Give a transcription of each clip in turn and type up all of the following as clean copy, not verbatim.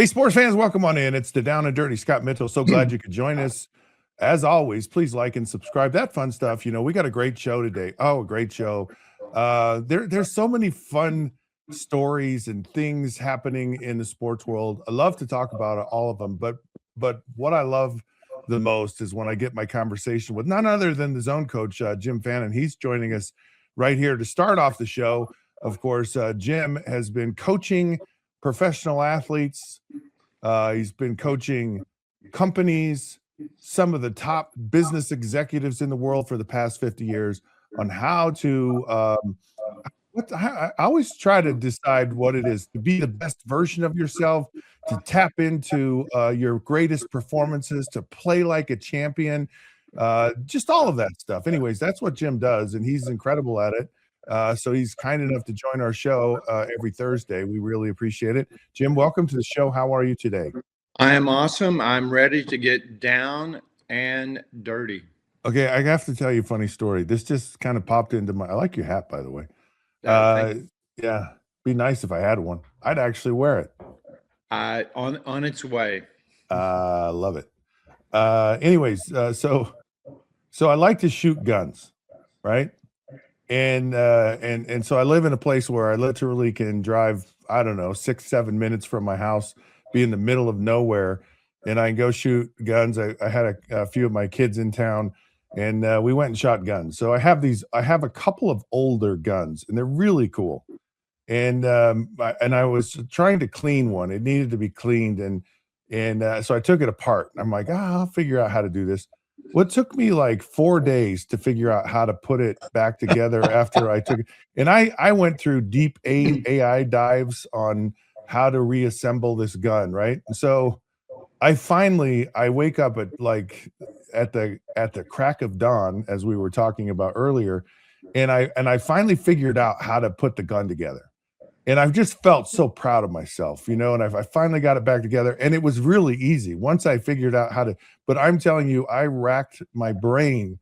Hey, sports fans, welcome on in. It's the Down and Dirty Scott Mitchell. So glad you could join us. As always, please like and subscribe. That fun stuff. You know, we got a great show today. Oh, a great show. There's so many fun stories and things happening in the sports world. I love to talk about all of them, but what I love the most is when I get my conversation with none other than the zone coach, Jim Fannin. He's joining us right here to start off the show. Of course, Jim has been coaching professional athletes. He's been coaching companies, some of the top business executives in the world for the past 50 years on how to I always try to decide what it is to be the best version of yourself, to tap into your greatest performances, to play like a champion, just all of that stuff. Anyways, that's what Jim does, and he's incredible at it. So he's kind enough to join our show every Thursday. We really appreciate it. Jim, welcome to the show. How are you today? I am awesome. I'm ready to get down and dirty. Okay, I have to tell you a funny story. This just kind of popped into my. I like your hat, by the way. Yeah, be nice if I had one. I'd actually wear it. On its way. Love it. Anyways, so I like to shoot guns, right? And so I live in a place where I literally can drive, I don't know, 6-7 minutes from my house, be in the middle of nowhere, and I can go shoot guns. I had a few of my kids in town, and we went and shot guns. So I have a couple of older guns, and they're really cool. And I was trying to clean one. It needed to be cleaned, and so I took it apart. I'm like, I'll figure out how to do this. Well, it took me like 4 days to figure out how to put it back together after I took it. And I went through deep AI dives on how to reassemble this gun, right? And so I wake up at the crack of dawn, as we were talking about earlier, and I finally figured out how to put the gun together. And I've just felt so proud of myself, you know, and I finally got it back together, and it was really easy once I figured out how to, but I'm telling you, I racked my brain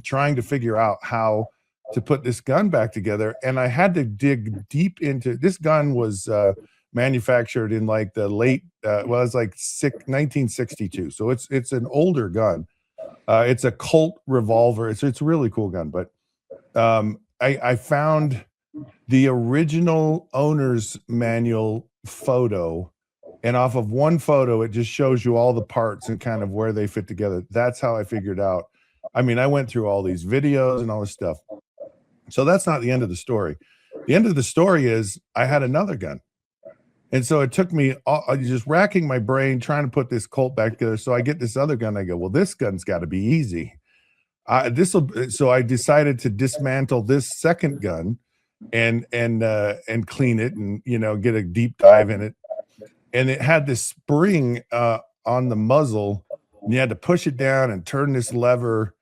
trying to figure out how to put this gun back together. And I had to dig deep into, this gun was manufactured in like the late, it was like 1962. So it's an older gun. It's a Colt revolver. It's a really cool gun, but I found the original owner's manual photo, and off of one photo it just shows you all the parts and kind of where they fit together. That's how I figured out. I mean, I went through all these videos and all this stuff. So that's not the end of the story. The end of the story is I had another gun, and so it took me just racking my brain trying to put this Colt back together. So I get this other gun. I go, well, this gun's got to be easy. So I decided to dismantle this second gun and clean it, and you know, get a deep dive in it. And it had this spring on the muzzle, and you had to push it down and turn this lever.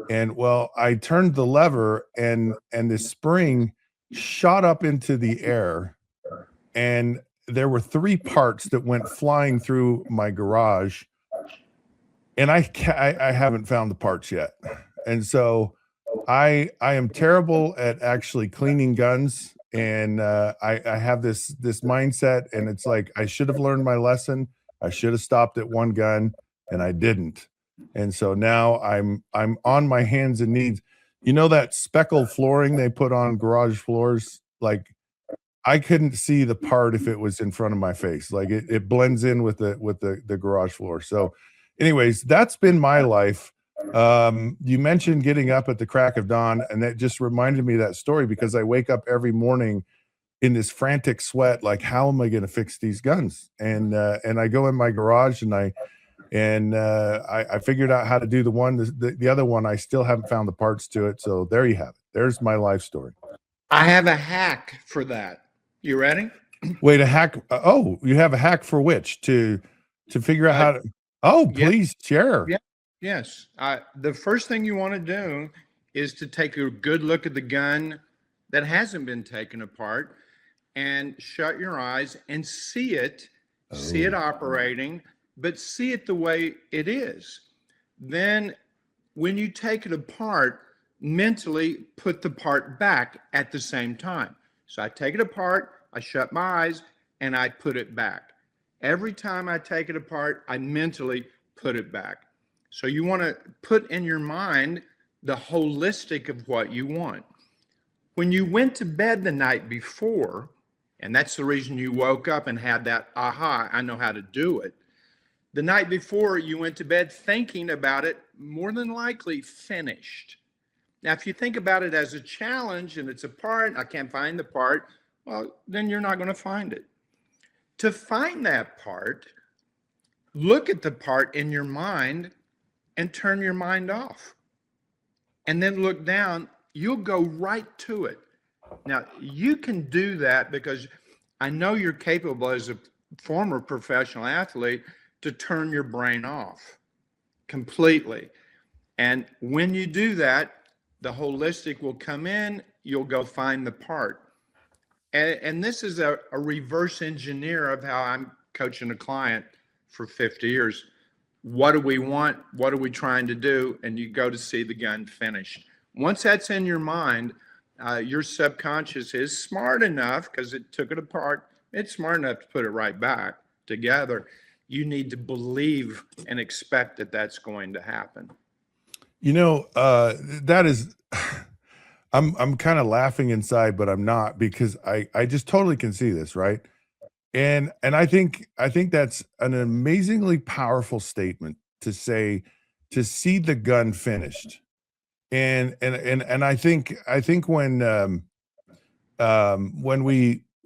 And well, I turned the lever, and the spring shot up into the air, and there were 3 parts that went flying through my garage, and I haven't found the parts yet. And so I am terrible at actually cleaning guns, and I have this mindset, and it's like I should have learned my lesson. I should have stopped at one gun, and I didn't. And so now I'm on my hands and knees. You know that speckled flooring they put on garage floors? Like, I couldn't see the part if it was in front of my face. Like it blends in with the garage floor. So anyways, that's been my life. You mentioned getting up at the crack of dawn, and that just reminded me of that story, because I wake up every morning in this frantic sweat, like, how am I going to fix these guns? And I go in my garage, and I figured out how to do the one. The other one, I still haven't found the parts to it. So there you have it. There's my life story. I have a hack for that. You ready? Wait, a hack? Oh, you have a hack for which? To figure out how to? Oh, please share. Yeah. Yes. The first thing you want to do is to take a good look at the gun that hasn't been taken apart, and shut your eyes and see it operating, but see it the way it is. Then when you take it apart, mentally put the part back at the same time. So I take it apart, I shut my eyes, and I put it back. Every time I take it apart, I mentally put it back. So you want to put in your mind the holistic of what you want. When you went to bed the night before, and that's the reason you woke up and had that aha, I know how to do it. The night before you went to bed thinking about it, more than likely finished. Now, if you think about it as a challenge and it's a part, I can't find the part, well, then you're not going to find it. To find that part, look at the part in your mind and turn your mind off. And then look down, you'll go right to it. Now, you can do that because I know you're capable as a former professional athlete to turn your brain off completely. And when you do that, the holistic will come in, you'll go find the part. And this is a reverse engineer of how I'm coaching a client for 50 years. What do we want? What are we trying to do? And you go to see the gun finished. Once that's in your mind, your subconscious is smart enough, because it took it apart, it's smart enough to put it right back together. You need to believe and expect that that's going to happen. You know, that is, I'm kind of laughing inside, but I'm not, because I just totally can see this, right? And I think that's an amazingly powerful statement to say, to see the gun finished. And I think when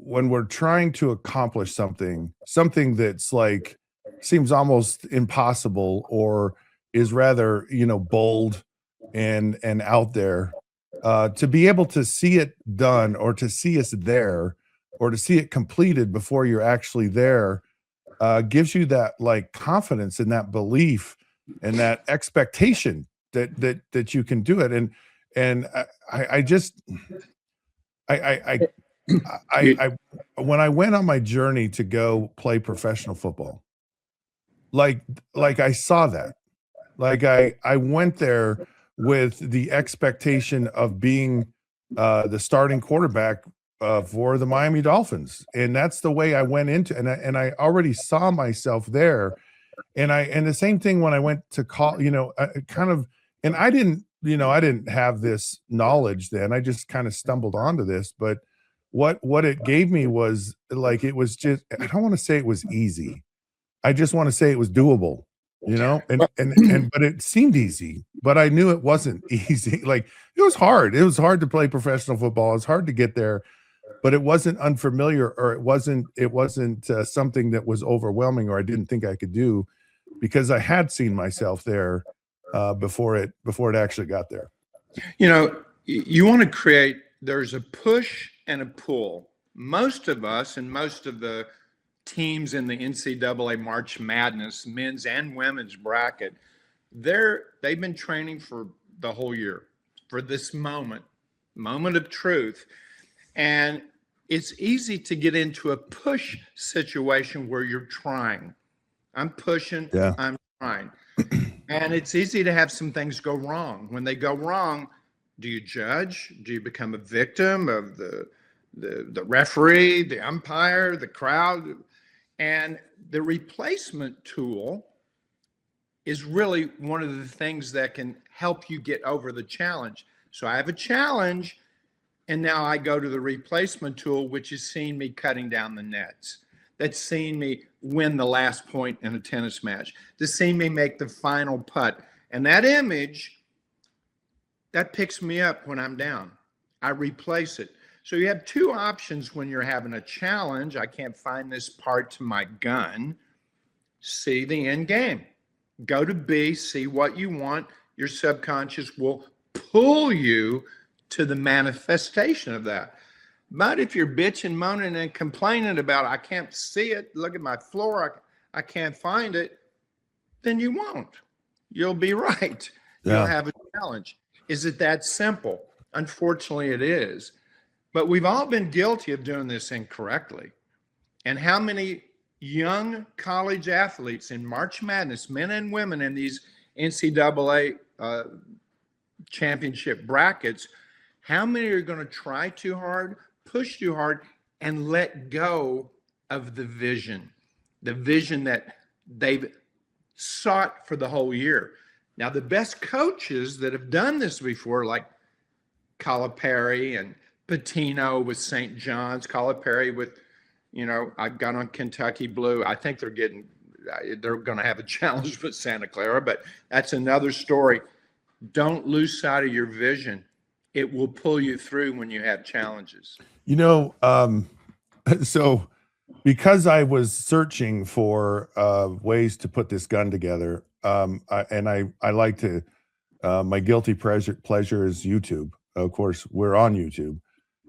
we're trying to accomplish something that's like seems almost impossible, or is rather, bold and out there, to be able to see it done, or to see us there, or to see it completed before you're actually there, gives you that like confidence and that belief and that expectation that you can do it. And I just I when I went on my journey to go play professional football, like I saw that, like I went there with the expectation of being the starting quarterback for the Miami Dolphins, and that's the way I went into, and I already saw myself there. And the same thing when I went to call, kind of, and I didn't have this knowledge then. I just kind of stumbled onto this, but what it gave me was like, it was just, I don't want to say it was easy. I just want to say it was doable, but it seemed easy, but I knew it wasn't easy. Like, it was hard. It was hard to play professional football. It's hard to get there, but it wasn't unfamiliar, or it wasn't something that was overwhelming, or I didn't think I could do, because I had seen myself there before it actually got there. You want to create, there's a push and a pull. Most of us, and most of the teams in the NCAA March Madness, men's and women's bracket, they've been training for the whole year for this moment of truth. And it's easy to get into a push situation where you're trying. I'm pushing, Yeah. I'm trying. And it's easy to have some things go wrong. When they go wrong, do you judge? Do you become a victim of the referee, the umpire, the crowd? And the replacement tool is really one of the things that can help you get over the challenge. So I have a challenge, and now I go to the replacement tool, which is seeing me cutting down the nets. That's seeing me win the last point in a tennis match. To see me make the final putt. And that image, that picks me up when I'm down. I replace it. So you have two options when you're having a challenge. I can't find this part to my gun. See the end game. Go to B, see what you want. Your subconscious will pull you to the manifestation of that. But if you're bitching, moaning, and complaining about, I can't see it, look at my floor, I can't find it, then you won't. You'll be right. Yeah. You'll have a challenge. Is it that simple? Unfortunately, it is. But we've all been guilty of doing this incorrectly. And how many young college athletes in March Madness, men and women in these NCAA championship brackets, how many are going to try too hard, push too hard, and let go of the vision? the vision that they've sought for the whole year. Now, the best coaches that have done this before, like Calipari and Patino with St. John's, Calipari with, I've got on Kentucky Blue. I think they're going to have a challenge with Santa Clara, but that's another story. Don't lose sight of your vision. It will pull you through when you have challenges. So because I was searching for ways to put this gun together, I like to, my guilty pleasure is YouTube. Of course, we're on YouTube.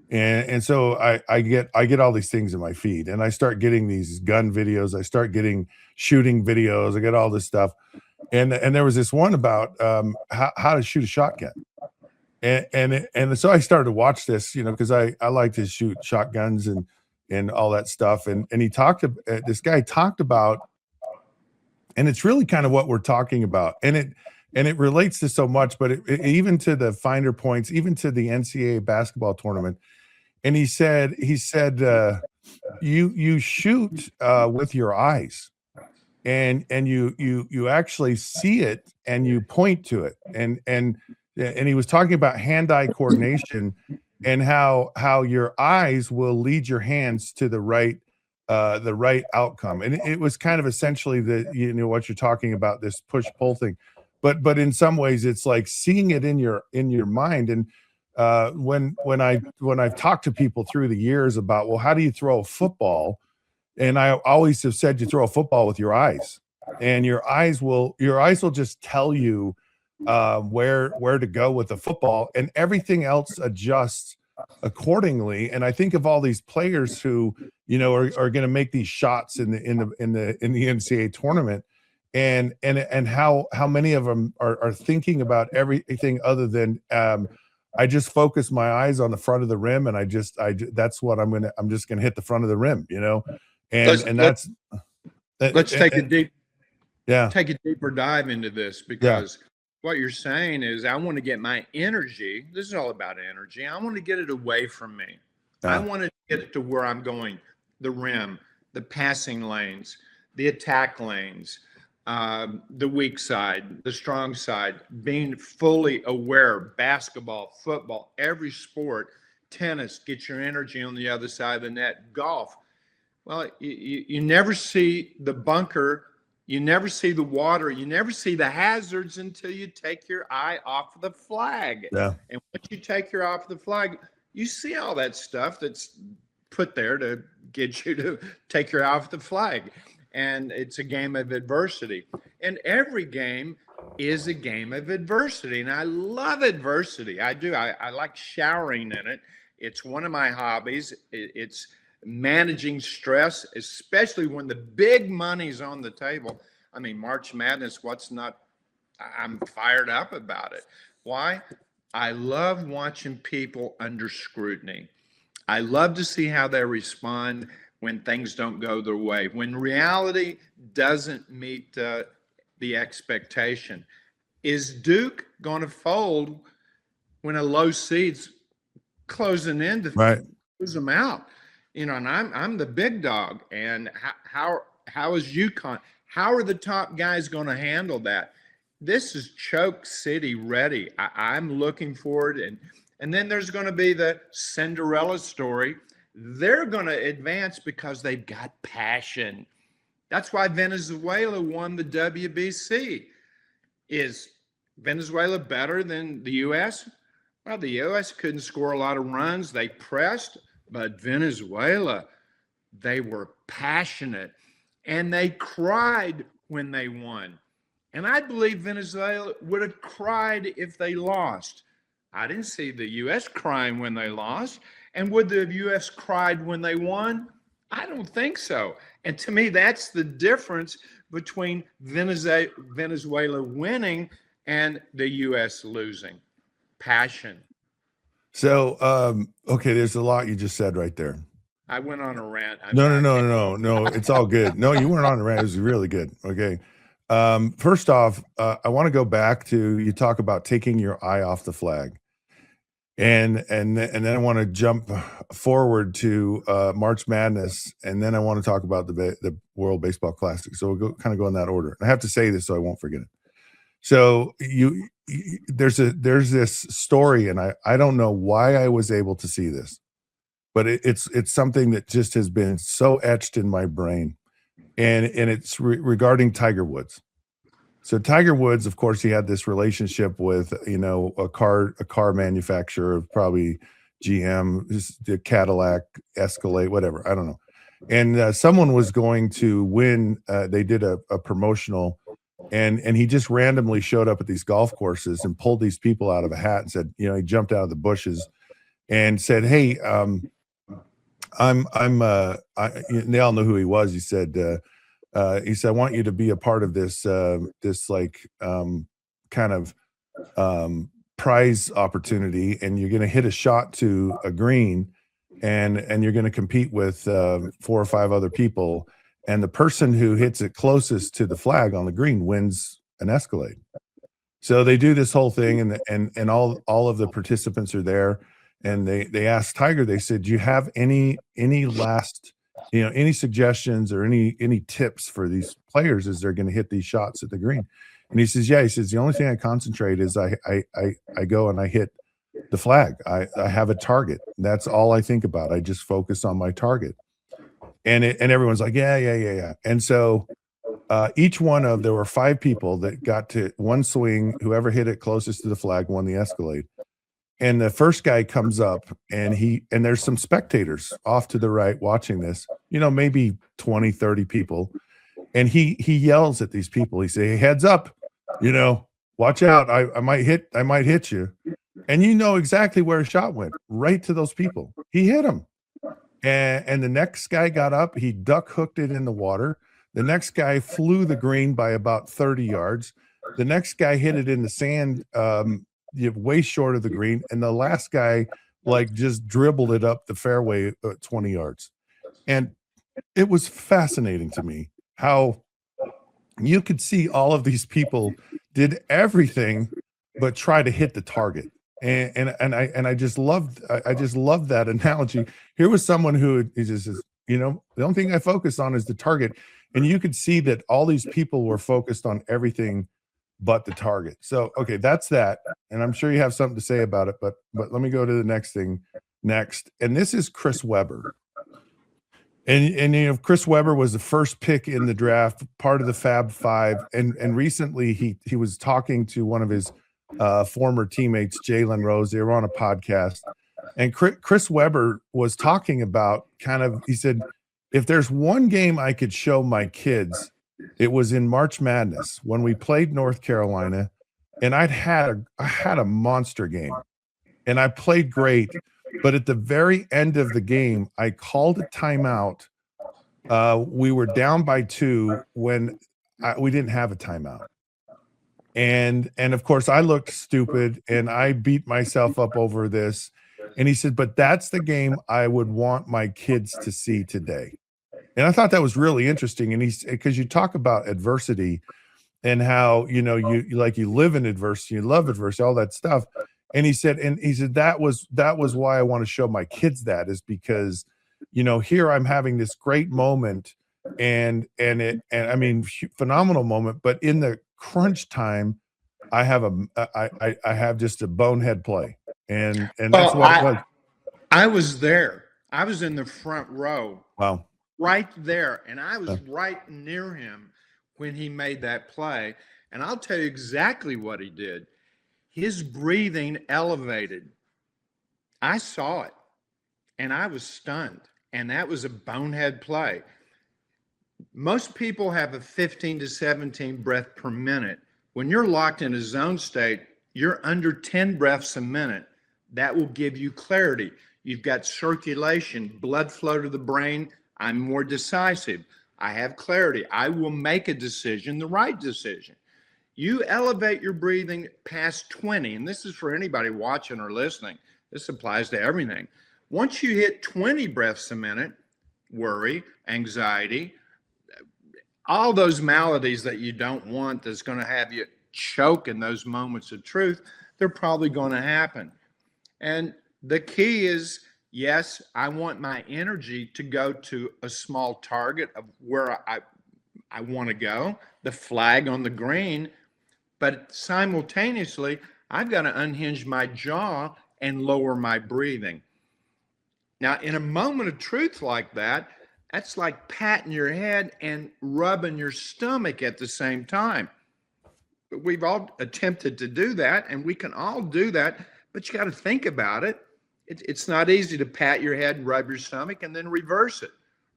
And so I get all these things in my feed, and I start getting these gun videos. I start getting shooting videos. I get all this stuff. And there was this one about how to shoot a shotgun. And so I started to watch this, because I like to shoot shotguns and all that stuff. And he this guy talked about, and it's really kind of what we're talking about. And it relates to so much, but even to the finer points, even to the NCAA basketball tournament. And he said, you shoot with your eyes, and you actually see it and you point to it. And he was talking about hand-eye coordination and how your eyes will lead your hands to the right outcome. And it was kind of essentially what you're talking about, this push-pull thing. But in some ways it's like seeing it in your mind. And when I've talked to people through the years about, well, how do you throw a football? And I always have said you throw a football with your eyes, and your eyes will just tell you where to go with the football, and everything else adjusts accordingly. And I think of all these players who are going to make these shots in the NCAA tournament, and how many of them are thinking about everything other than I just focus my eyes on the front of the rim, and that's what I'm just gonna hit the front of the rim, Let's take a deeper dive into this, because what you're saying is, I want to get my energy. This is all about energy. I want to get it away from me. I want to get it to where I'm going, the rim, the passing lanes, the attack lanes, the weak side, the strong side, being fully aware. Basketball, football, every sport, tennis, get your energy on the other side of the net. Golf, well, you never see the bunker, you never see the water, you never see the hazards until you take your eye off of the flag. And once you take your eye off the flag, you see all that stuff that's put there to get you to take your eye off the flag. And it's a game of adversity. And every game is a game of adversity. And I love adversity. I do. I like showering in it. It's one of my hobbies. It's managing stress, especially when the big money's on the table. I mean, March Madness, I'm fired up about it. Why? I love watching people under scrutiny. I love to see how they respond when things don't go their way, when reality doesn't meet the expectation. Is Duke going to fold when a low seed's closing in to lose them out? And I'm the big dog. And how is UConn? How are the top guys going to handle that? This is choke city ready. I'm looking forward. And then there's going to be the Cinderella story. They're going to advance because they've got passion. That's why Venezuela won the WBC. Is Venezuela better than the U.S.? Well, the U.S. couldn't score a lot of runs. They pressed, but Venezuela, they were passionate, and they cried when they won. And I believe Venezuela would have cried if they lost. I didn't see the U.S. crying when they lost. And would the U.S. cried when they won? I don't think so. And to me, that's the difference between Venezuela winning and the U.S. losing. Passion. So, okay, there's a lot you just said right there. I went on a rant. No. It's all good. No, you weren't on a rant. It was really good. Okay. First off, I want to go back to, you talk about taking your eye off the flag. and then I want to jump forward to March Madness, and then I want to talk about the World Baseball Classic. So we'll kind of go in that order. And I have to say this so I won't forget it. So there's this story, and I don't know why I was able to see this, but it's something that just has been so etched in my brain, and it's regarding Tiger Woods. So Tiger Woods, of course, he had this relationship with, a car manufacturer, probably GM, the Cadillac, Escalade, whatever. I don't know. And someone was going to win. They did a promotional, and he just randomly showed up at these golf courses and pulled these people out of a hat and said, he jumped out of the bushes and said, "Hey, they all know who he was." He said, "I want you to be a part of this kind of prize opportunity, and you're going to hit a shot to a green, and you're going to compete with 4 or 5 other people, and the person who hits it closest to the flag on the green wins an Escalade." So they do this whole thing, and all of the participants are there, and they asked Tiger. They said, "Do you have any last?" any suggestions or any tips for these players as they're going to hit these shots at the green? And he says, "Yeah." He says, "The only thing I concentrate is I go and I hit the flag. I have a target. That's all I think about. I just focus on my target." And everyone's like, yeah. And so there were 5 people that got to one swing. Whoever hit it closest to the flag won the Escalade. And the first guy comes up, and there's some spectators off to the right watching this, maybe 20, 30 people. And he yells at these people. He says, "Hey, heads up, watch out. I might hit you." And exactly where his shot went, right to those people. He hit them. And the next guy got up, he duck hooked it in the water. The next guy flew the green by about 30 yards. The next guy hit it in the sand, way short of the green, and the last guy just dribbled it up the fairway 20 yards. And it was fascinating to me how you could see all of these people did everything but try to hit the target. And I just loved that analogy. Here was someone who just says, the only thing I focus on is the target. And you could see that all these people were focused on everything but the target. So, okay, that's that. And I'm sure you have something to say about it, but let me go to the next thing next. And this is Chris Webber. And Chris Webber was the first pick in the draft, part of the Fab Five. And recently he was talking to one of his former teammates, Jalen Rose. They were on a podcast. And Chris Webber was talking about he said, if there's one game I could show my kids, it was in March Madness when we played North Carolina, and I had a monster game, and I played great. But at the very end of the game, I called a timeout. We were down by 2 when we didn't have a timeout, and of course I looked stupid, and I beat myself up over this. And he said, "But that's the game I would want my kids to see today." And I thought that was really interesting. And because you talk about adversity and how, you live in adversity, you love adversity, all that stuff. And he said that was why I want to show my kids that, is because, here I'm having this great moment and I mean, phenomenal moment, but in the crunch time, I have just a bonehead play. And that's what it was. I was there. I was in the front row. Wow. Right there. And I was right near him when he made that play. And I'll tell you exactly what he did. His breathing elevated. I saw it, and I was stunned. And that was a bonehead play. Most people have a 15 to 17 breath per minute. When you're locked in a zone state, you're under 10 breaths a minute. That will give you clarity. You've got circulation, blood flow to the brain. I'm more decisive. I have clarity. I will make a decision, the right decision. You elevate your breathing past 20, and this is for anybody watching or listening. This applies to everything. Once you hit 20 breaths a minute, worry, anxiety, all those maladies that you don't want that's going to have you choke in those moments of truth, they're probably going to happen. And the key is, yes, I want my energy to go to a small target of where I want to go, the flag on the green, but simultaneously, I've got to unhinge my jaw and lower my breathing. Now, in a moment of truth like that, that's like patting your head and rubbing your stomach at the same time. We've all attempted to do that, and we can all do that, but you got to think about it. It's not easy to pat your head and rub your stomach and then reverse it.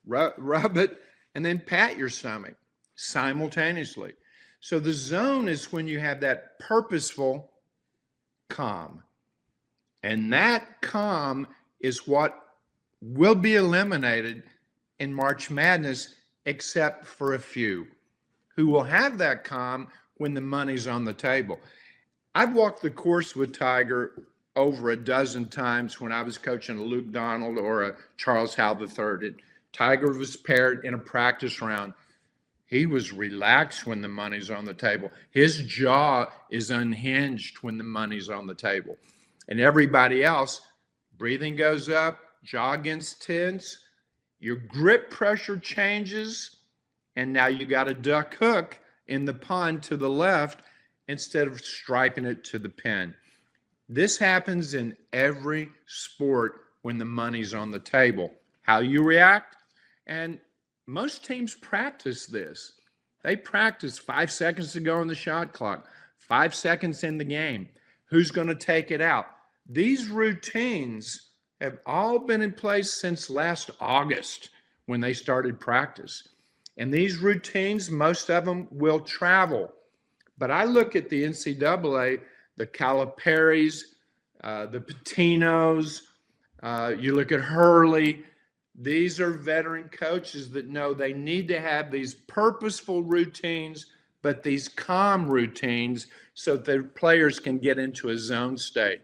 Rub it and then pat your stomach simultaneously. So the zone is when you have that purposeful calm. And that calm is what will be eliminated in March Madness, except for a few who will have that calm when the money's on the table. I've walked the course with Tiger over a dozen times when I was coaching a Luke Donald or a Charles Howell III. Tiger was paired in a practice round. He was relaxed when the money's on the table. His jaw is unhinged when the money's on the table. And everybody else, breathing goes up, jaw gets tense, your grip pressure changes, and now you got a duck hook in the pond to the left instead of striping it to the pin. This happens in every sport when the money's on the table. How you react, and most teams practice this. They practice 5 seconds to go on the shot clock, 5 seconds in the game. Who's going to take it out? These routines have all been in place since last August when they started practice. And these routines, most of them will travel. But I look at the NCAA, the Caliparis, the Patinos, you look at Hurley. These are veteran coaches that know they need to have these purposeful routines, but these calm routines so that their players can get into a zone state.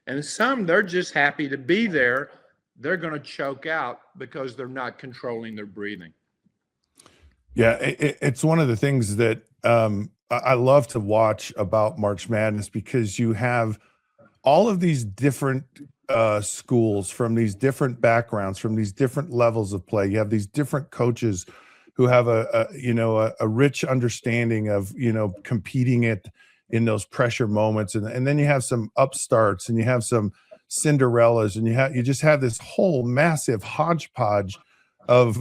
And some, they're just happy to be there. They're going to choke out because they're not controlling their breathing. Yeah, it's one of the things that I love to watch about March Madness, because you have all of these different schools from these different backgrounds, from these different levels of play. You have these different coaches who have a rich understanding of, competing in those pressure moments. And then you have some upstarts and you have some Cinderellas, and you just have this whole massive hodgepodge of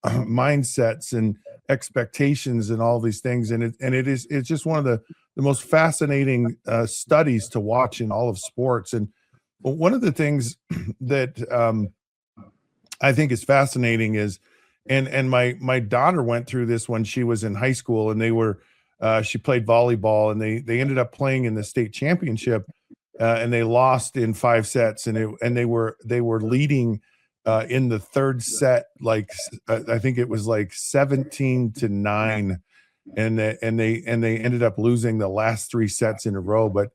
mindsets and expectations and all these things. And it's just one of the most fascinating studies to watch in all of sports. And one of the things that I think is fascinating is, and my daughter went through this when she was in high school, and she played volleyball, and they ended up playing in the state championship, and they lost in 5 sets, and they were leading in the third set, like I think it was like 17-9, and they ended up losing the last 3 sets in a row. But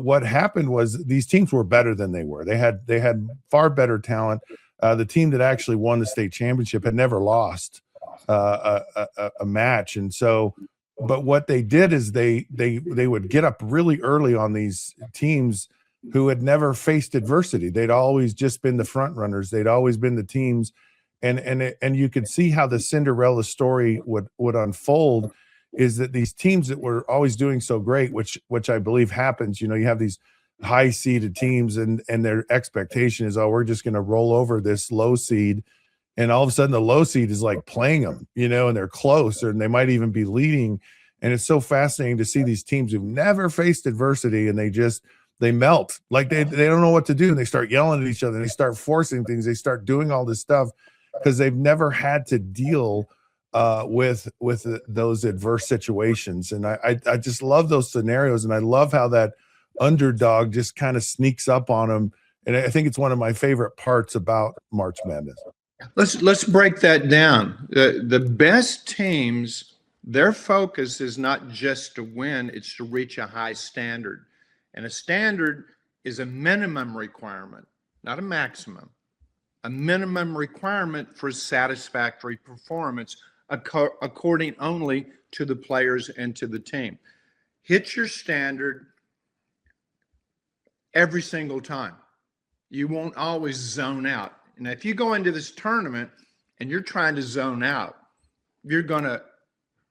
what happened was these teams were better than they were. They had far better talent. The team that actually won the state championship had never lost a match, and so. But what they did is they would get up really early on these teams who had never faced adversity. They'd always just been the front runners. They'd always been the teams, and you could see how the Cinderella story would unfold. Is that these teams that were always doing so great, which I believe happens. You have these high seeded teams, and their expectation is, oh, we're just going to roll over this low seed, and all of a sudden the low seed is like playing them, and they're close, and they might even be leading. And it's so fascinating to see these teams who've never faced adversity, and they melt. Like they don't know what to do, and they start yelling at each other, and they start forcing things. They start doing all this stuff because they've never had to deal with those adverse situations. And I just love those scenarios, and I love how that underdog just kind of sneaks up on them. And I think it's one of my favorite parts about March Madness. Let's break that down. The best teams, their focus is not just to win, it's to reach a high standard. And a standard is a minimum requirement, not a maximum. A minimum requirement for satisfactory performance, according only to the players and to the team. Hit your standard, every single time. You won't always zone out. And if you go into this tournament and you're trying to zone out, you're going to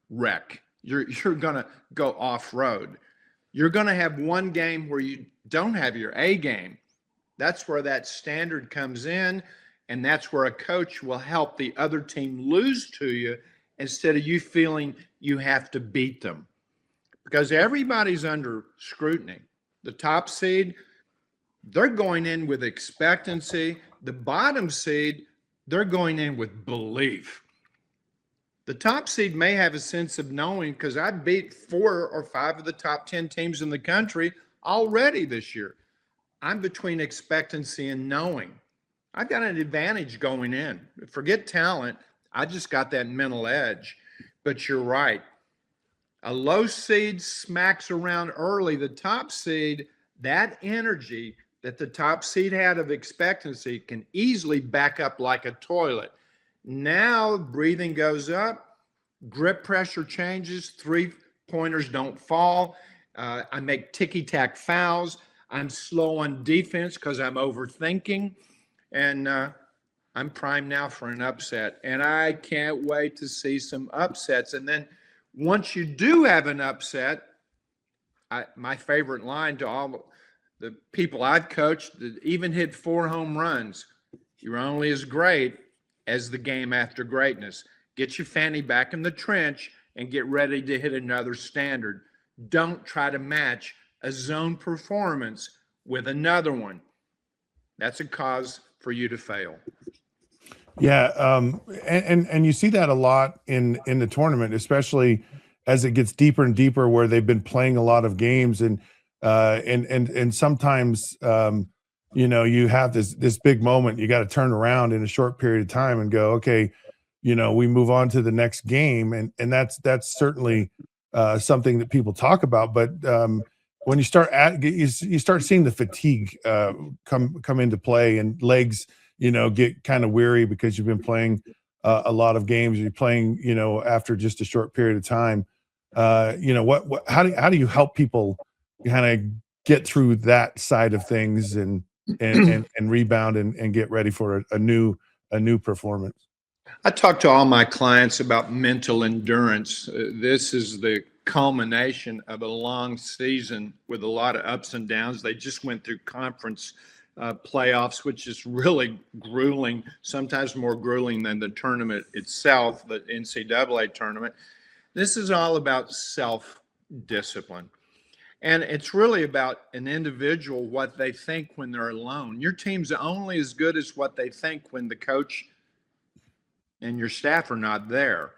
wreck. You're going to go off road. You're going to have one game where you don't have your A game. That's where that standard comes in. And that's where a coach will help the other team lose to you instead of you feeling you have to beat them. Because everybody's under scrutiny. The top seed, they're going in with expectancy. The bottom seed, they're going in with belief. The top seed may have a sense of knowing because I beat 4 or 5 of the top 10 teams in the country already this year. I'm between expectancy and knowing. I've got an advantage going in. Forget talent. I just got that mental edge. But you're right. A low seed smacks around early. The top seed, that energy that the top seed had of expectancy can easily back up like a toilet. Now breathing goes up, grip pressure changes, 3-pointers don't fall. I make ticky-tack fouls. I'm slow on defense because I'm overthinking. And I'm primed now for an upset. And I can't wait to see some upsets. And then once you do have an upset, my favorite line to all the people I've coached that even hit 4 home runs, you're only as great as the game after greatness. Get your fanny back in the trench and get ready to hit another standard. Don't try to match a zone performance with another one. That's a cause for you to fail. Yeah, and you see that a lot in the tournament, especially as it gets deeper and deeper, where they've been playing a lot of games, and sometimes you have this big moment. You got to turn around in a short period of time and go, okay, we move on to the next game, and that's certainly something that people talk about, but when you start you start seeing the fatigue come into play, and legs get kind of weary because you've been playing a lot of games. You're playing after just a short period of time. How do you help people kind of get through that side of things and rebound and get ready for a new performance? I talk to all my clients about mental endurance. This is the culmination of a long season with a lot of ups and downs. They just went through conference playoffs, which is really grueling, sometimes more grueling than the tournament itself, the NCAA tournament. This is all about self-discipline. And it's really about an individual, what they think when they're alone. Your team's only as good as what they think when the coach and your staff are not there.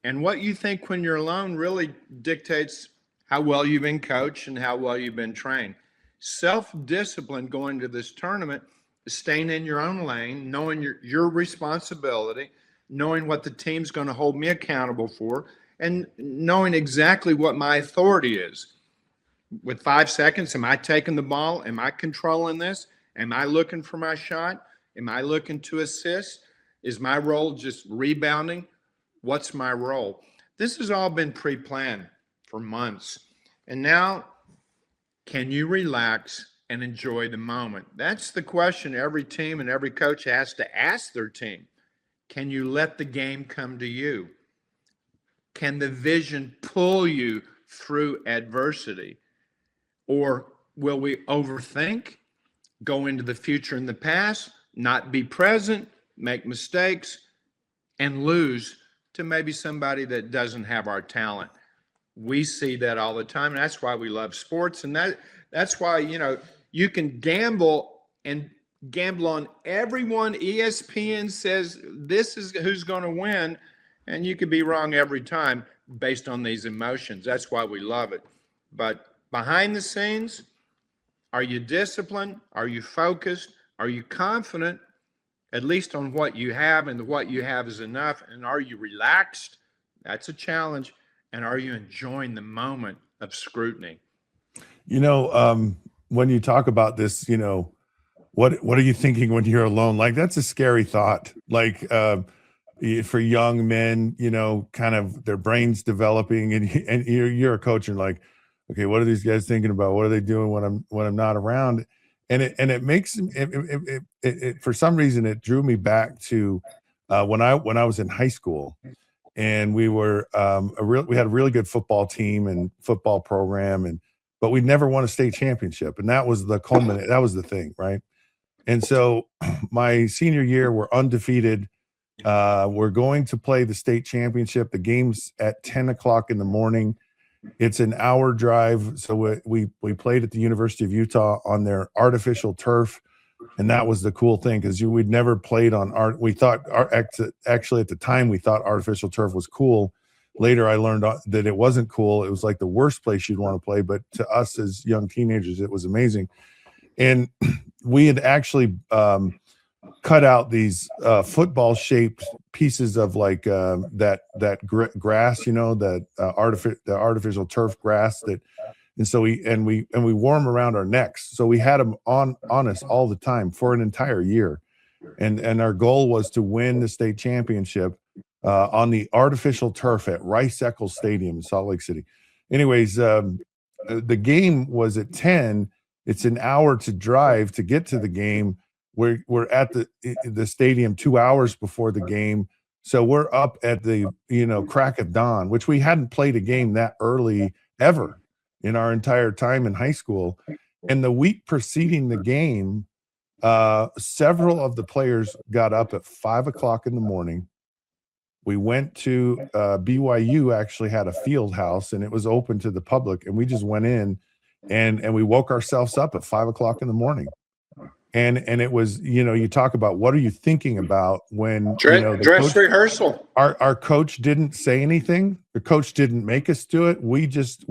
And what you think when you're alone really dictates how well you've been coached and how well you've been trained. Self-discipline going to this tournament is staying in your own lane, knowing your responsibility, knowing what the team's going to hold me accountable for, and knowing exactly what my authority is. With 5 seconds, am I taking the ball? Am I controlling this? Am I looking for my shot? Am I looking to assist? Is my role just rebounding? What's my role? This has all been pre-planned for months. And now, can you relax and enjoy the moment? That's the question every team and every coach has to ask their team. Can you let the game come to you? Can the vision pull you through adversity? Or will we overthink, go into the future and the past, not be present, make mistakes, and lose to maybe somebody that doesn't have our talent? We see that all the time, and that's why we love sports, and that's why you can gamble on everyone. ESPN says this is who's going to win, and you could be wrong every time based on these emotions. That's why we love it. But behind the scenes, are you disciplined? Are you focused? Are you confident, at least on what you have, and what you have is enough? And are you relaxed? That's a challenge. And are you enjoying the moment of scrutiny? When you talk about this, what are you thinking when you're alone? Like, that's a scary thought. Like, for young men, kind of their brains developing, and you're a coach, and like, okay, what are these guys thinking about? What are they doing when I'm not around? And it makes it for some reason it drew me back to when I was in high school, and we were we had a really good football team and football program, and but we never won a state championship, and that was the culminate. That was the thing, right? And so my senior year, we're undefeated. We're going to play the state championship. The game's at 10 o'clock in the morning. It's an hour drive. So we played at the University of Utah on their artificial turf. And that was the cool thing, because we'd never played on art. We thought actually at the time we thought artificial turf was cool. Later, I learned that it wasn't cool. It was like the worst place you'd want to play. But to us as young teenagers, it was amazing. And we had actually cut out these football-shaped pieces of like that grass, that artificial turf grass that. And so we wore them around our necks. So we had them on us all the time for an entire year. And our goal was to win the state championship on the artificial turf at Rice Eccles Stadium in Salt Lake City. Anyways, the game was at 10. It's an hour to drive to get to the game. We're at the stadium 2 hours before the game. So we're up at the crack of dawn, which we hadn't played a game that early ever in our entire time in high school. And the week preceding the game, several of the players got up at 5 o'clock in the morning. We went to BYU actually had a field house, and it was open to the public. And we just went in and we woke ourselves up at 5 o'clock in the morning. And it was, you talk about what are you thinking about when the dress coach, rehearsal. Our coach didn't say anything. The coach didn't make us do it. We just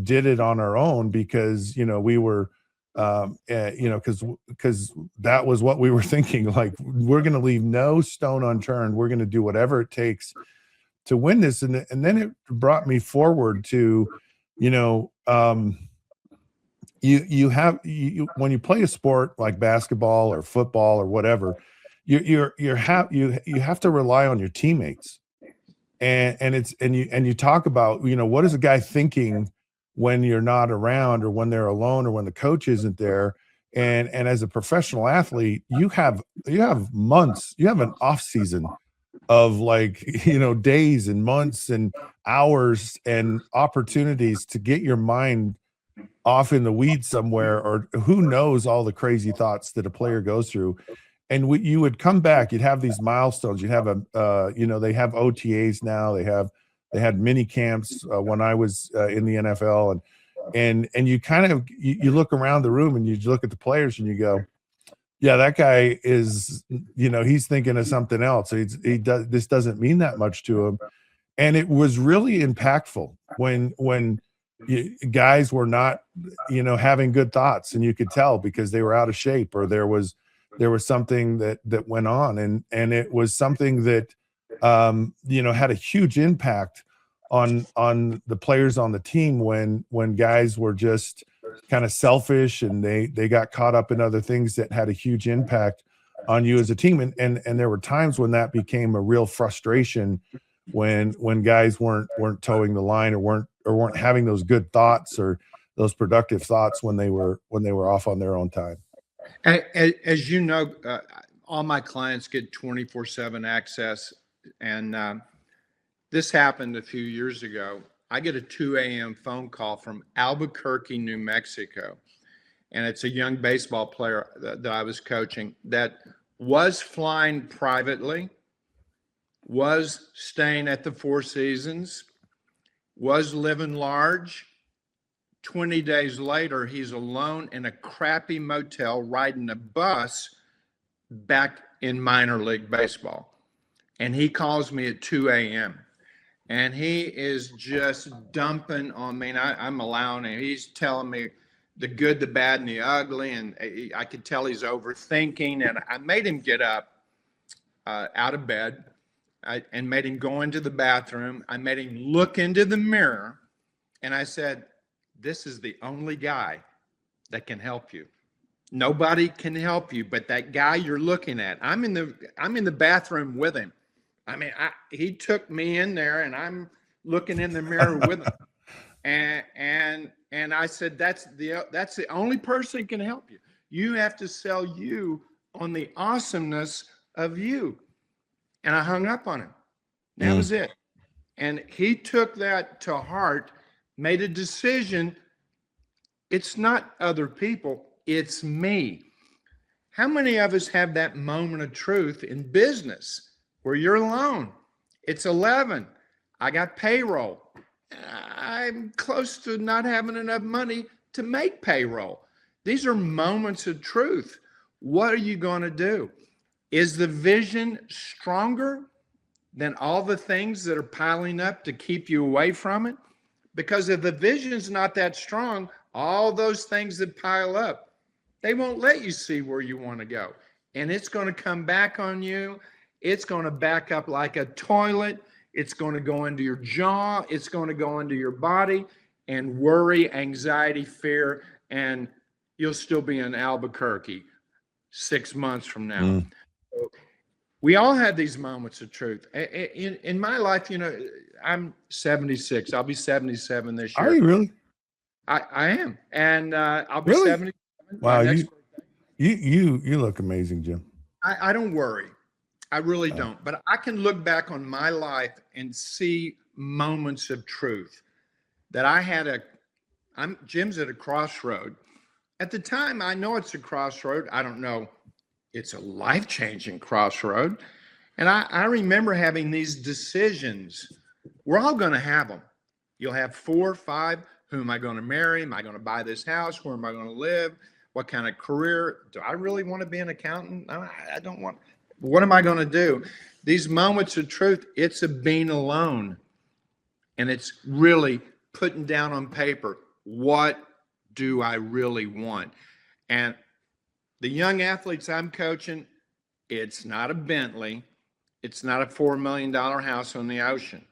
did it on our own because we were because that was what we were thinking. Like, we're going to leave no stone unturned. We're going to do whatever it takes to win this. And then it brought me forward to when you play a sport like basketball or football or whatever, you have to rely on your teammates. And you talk about, what is a guy thinking when you're not around, or when they're alone, or when the coach isn't there. And as a professional athlete, you have months, you have an off season of days and months and hours and opportunities to get your mind off in the weeds somewhere, or who knows all the crazy thoughts that a player goes through. And you would come back, you'd have these milestones. You'd have they have OTAs now. They had mini camps when I was in the NFL, and you kind of you look around the room and you look at the players and you go, yeah, that guy is, he's thinking of something else. This doesn't mean that much to him. And it was really impactful when guys were not, having good thoughts, and you could tell because they were out of shape, or there was something that went on, and it was something that had a huge impact on the players on the team when guys were just kind of selfish and they got caught up in other things that had a huge impact on you as a team. And there were times when that became a real frustration when guys weren't towing the line, or weren't having those good thoughts or those productive thoughts when they were off on their own time. As you know, all my clients get 24/7 access, and this happened a few years ago. I get a 2 a.m. phone call from Albuquerque, New Mexico, and it's a young baseball player that I was coaching that was flying privately, was staying at the Four Seasons, was living large. 20 days later, he's alone in a crappy motel riding a bus back in minor league baseball. And he calls me at 2 a.m. and he is just dumping on me. And I'm allowing him. He's telling me the good, the bad, and the ugly. And I could tell he's overthinking. And I made him get up out of bed and made him go into the bathroom. I made him look into the mirror. And I said, this is the only guy that can help you. Nobody can help you but that guy you're looking at. I'm in the bathroom with him. I mean, he took me in there, and I'm looking in the mirror with him. And I said, that's the only person that can help you. You have to sell you on the awesomeness of you. And I hung up on him. That was it. And he took that to heart, made a decision. It's not other people, it's me. How many of us have that moment of truth in business where you're alone? It's 11. I got payroll. I'm close to not having enough money to make payroll. These are moments of truth. What are you going to do? Is the vision stronger than all the things that are piling up to keep you away from it? Because if the vision's not that strong, all those things that pile up, they won't let you see where you want to go. And it's going to come back on you. It's going to back up like a toilet. It's going to go into your jaw. It's going to go into your body, and worry, anxiety, fear, and you'll still be in Albuquerque 6 months from now. So we all have these moments of truth. In my life, you know, I'm 76. I'll be 77 this year. Are you really? I am. And I'll be Really? 77. Wow, you look amazing, Jim. I don't worry. I really don't. But I can look back on my life and see moments of truth that I had Jim's at a crossroad. At the time, I know it's a crossroad. I don't know. It's a life-changing crossroad. And I remember having these decisions. We're all going to have them. You'll have 4 or 5. Who am I going to marry? Am I going to buy this house? Where am I going to live? What kind of career? Do I really want to be an accountant? I don't want. What am I going to do? These moments of truth, it's a being alone. And it's really putting down on paper, what do I really want? And the young athletes I'm coaching, it's not a Bentley. It's not a $4 million house on the ocean.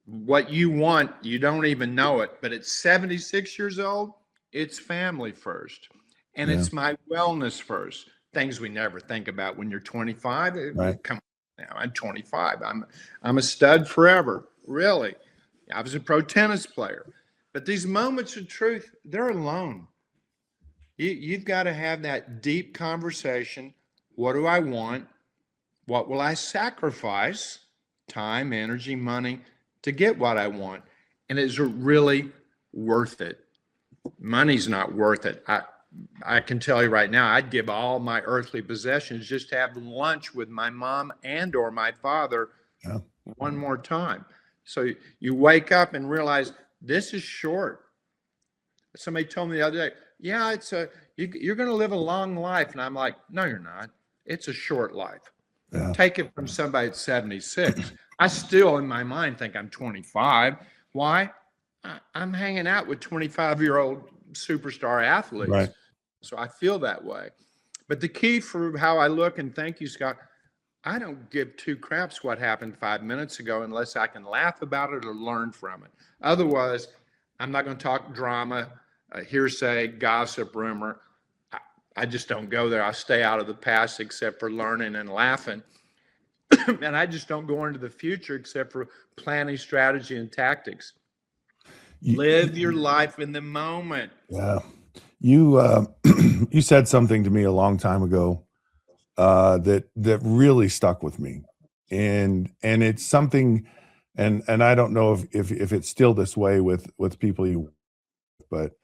What you want, you don't even know it. But at 76 years old, it's family first. And it's my wellness first. Things we never think about when you're 25. Right. Come on now, I'm 25. I'm a stud forever, really. I was a pro tennis player. But these moments of truth, they're alone. You've got to have that deep conversation. What do I want? What will I sacrifice? Time, energy, money to get what I want. And is it really worth it? Money's not worth it. I can tell you right now, I'd give all my earthly possessions just to have lunch with my mom and or my father one more time. So you wake up and realize this is short. Somebody told me the other day, yeah, you're going to live a long life. And I'm like, no, you're not. It's a short life. Yeah. Take it from somebody at 76. I still, in my mind, think I'm 25. Why? I'm hanging out with 25-year-old superstar athletes. Right. So I feel that way. But the key for how I look, and thank you, Scott, I don't give 2 craps what happened 5 minutes ago unless I can laugh about it or learn from it. Otherwise, I'm not going to talk drama, hearsay, gossip, rumor. I just don't go there. I stay out of the past except for learning and laughing. And I just don't go into the future except for planning, strategy, and tactics. Live your life in the moment. Yeah. You said something to me a long time ago that really stuck with me. And it's something, and I don't know if it's still this way with people you, but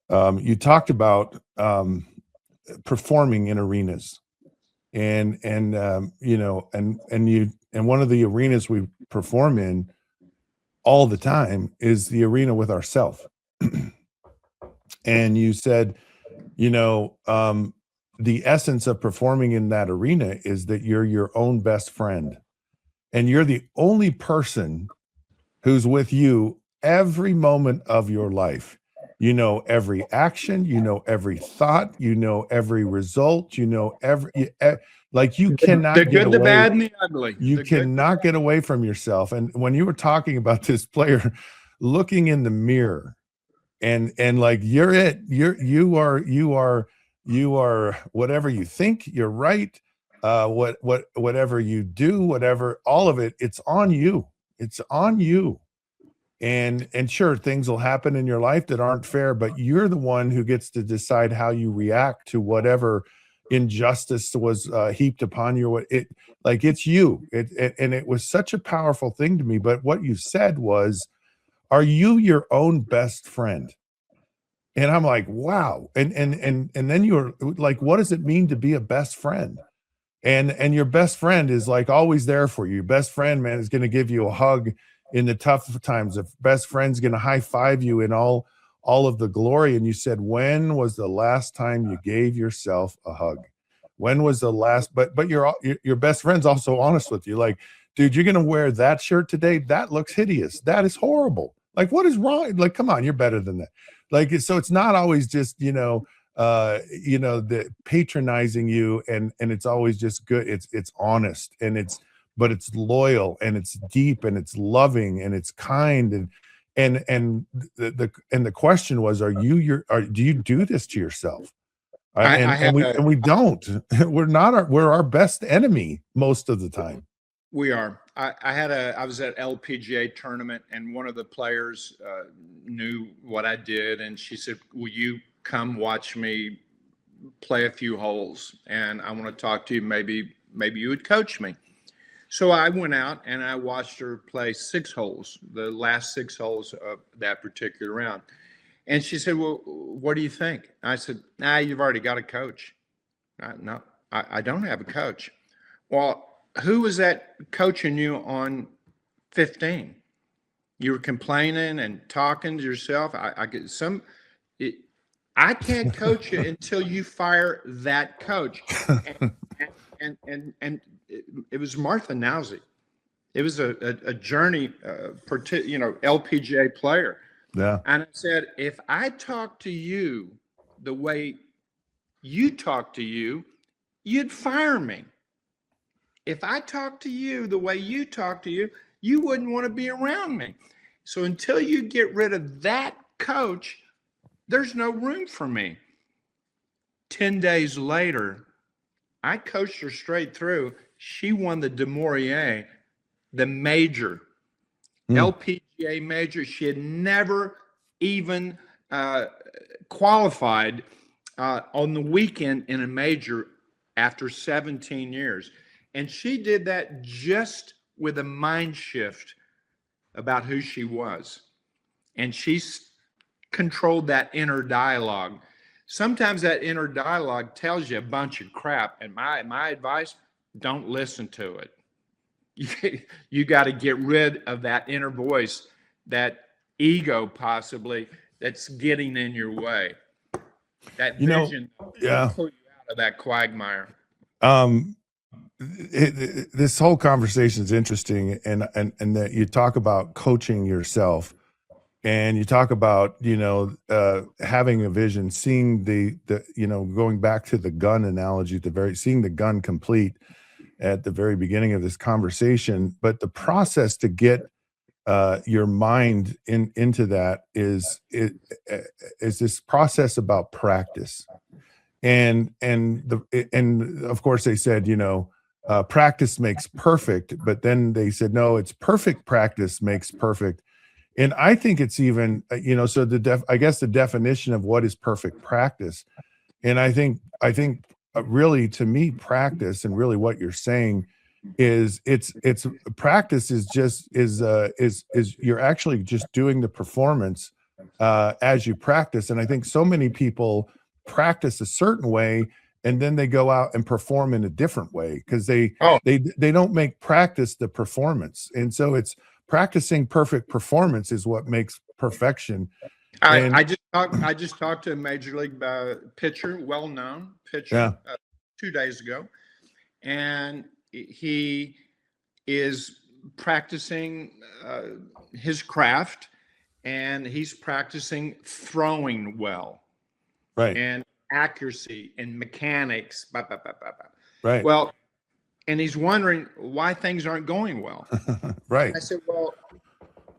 you talked about performing in arenas, and you know, and one of the arenas we perform in all the time is the arena with ourself. And you said, you know, the essence of performing in that arena is that you're your own best friend, and you're the only person who's with you every moment of your life. You know every action, you know every thought, you know every result, you know like you cannot the get good, away. The bad, and the ugly. You cannot get away from yourself. And when you were talking about this player looking in the mirror and like you are whatever you think, you're right. Whatever you do, whatever, all of it, it's on you. It's on you. And sure, things will happen in your life that aren't fair, but you're the one who gets to decide how you react to whatever injustice was heaped upon you. It's you. And it was such a powerful thing to me. But what you said was, are you your own best friend? And I'm like, wow. And then you're like, what does it mean to be a best friend? And your best friend is like always there for you. Your best friend, man, is going to give you a hug in the tough times. The best friend's going to high five you in all of the glory. And you said, when was the last time you gave yourself a hug? When was the last? But your best friend's also honest with you. Like, dude, you're going to wear that shirt today. That looks hideous. That is horrible. Like, what is wrong? Like, come on, you're better than that. Like, so it's not always just, the patronizing you, and it's always just good. It's honest, but it's loyal, and it's deep, and it's loving, and it's kind, and the question was, do you do this to yourself? And we don't. We're our best enemy most of the time. We are. I was at LPGA tournament, and one of the players knew what I did, and she said, "Will you come watch me play a few holes? And I want to talk to you. Maybe you would coach me." So I went out and I watched her play 6 holes, the last 6 holes of that particular round. And she said, "Well, what do you think?" I said, "Nah, you've already got a coach." No, I don't have a coach. Well, who was that coaching you on 15? You were complaining and talking to yourself. I can't coach you until you fire that coach. And it was Martha Nowsey. It was a journey, LPGA player. Yeah. And I said, if I talk to you the way you talk to you, you'd fire me. If I talk to you the way you talk to you, you wouldn't want to be around me. So until you get rid of that coach, there's no room for me. 10 days later, I coached her straight through. She won the DeMaurier, the major, LPGA major. She had never even qualified on the weekend in a major after 17 years. And she did that just with a mind shift about who she was. And she's controlled that inner dialogue. Sometimes that inner dialogue tells you a bunch of crap. And my advice, don't listen to it. You got to get rid of that inner voice, that ego possibly that's getting in your way. That vision will pull you out of that quagmire. This whole conversation is interesting, and that you talk about coaching yourself, and you talk about having a vision, seeing the going back to the gun analogy, seeing the gun complete at the very beginning of this conversation. But the process to get your mind into that is this process about practice, and of course they said practice makes perfect, but then they said, no, it's perfect practice makes perfect. And I think it's even, so I guess the definition of what is perfect practice. And I think really, to me, practice, and really what you're saying is it's practice is you're actually just doing the performance as you practice. And I think so many people practice a certain way, and then they go out and perform in a different way because they don't make practice the performance. And so it's practicing perfect performance is what makes perfection. I just talked to a major league pitcher, well-known pitcher, 2 days ago, and he is practicing his craft, and he's practicing throwing well, right, and accuracy and mechanics, right. Well, and he's wondering why things aren't going well. Right. I said, well,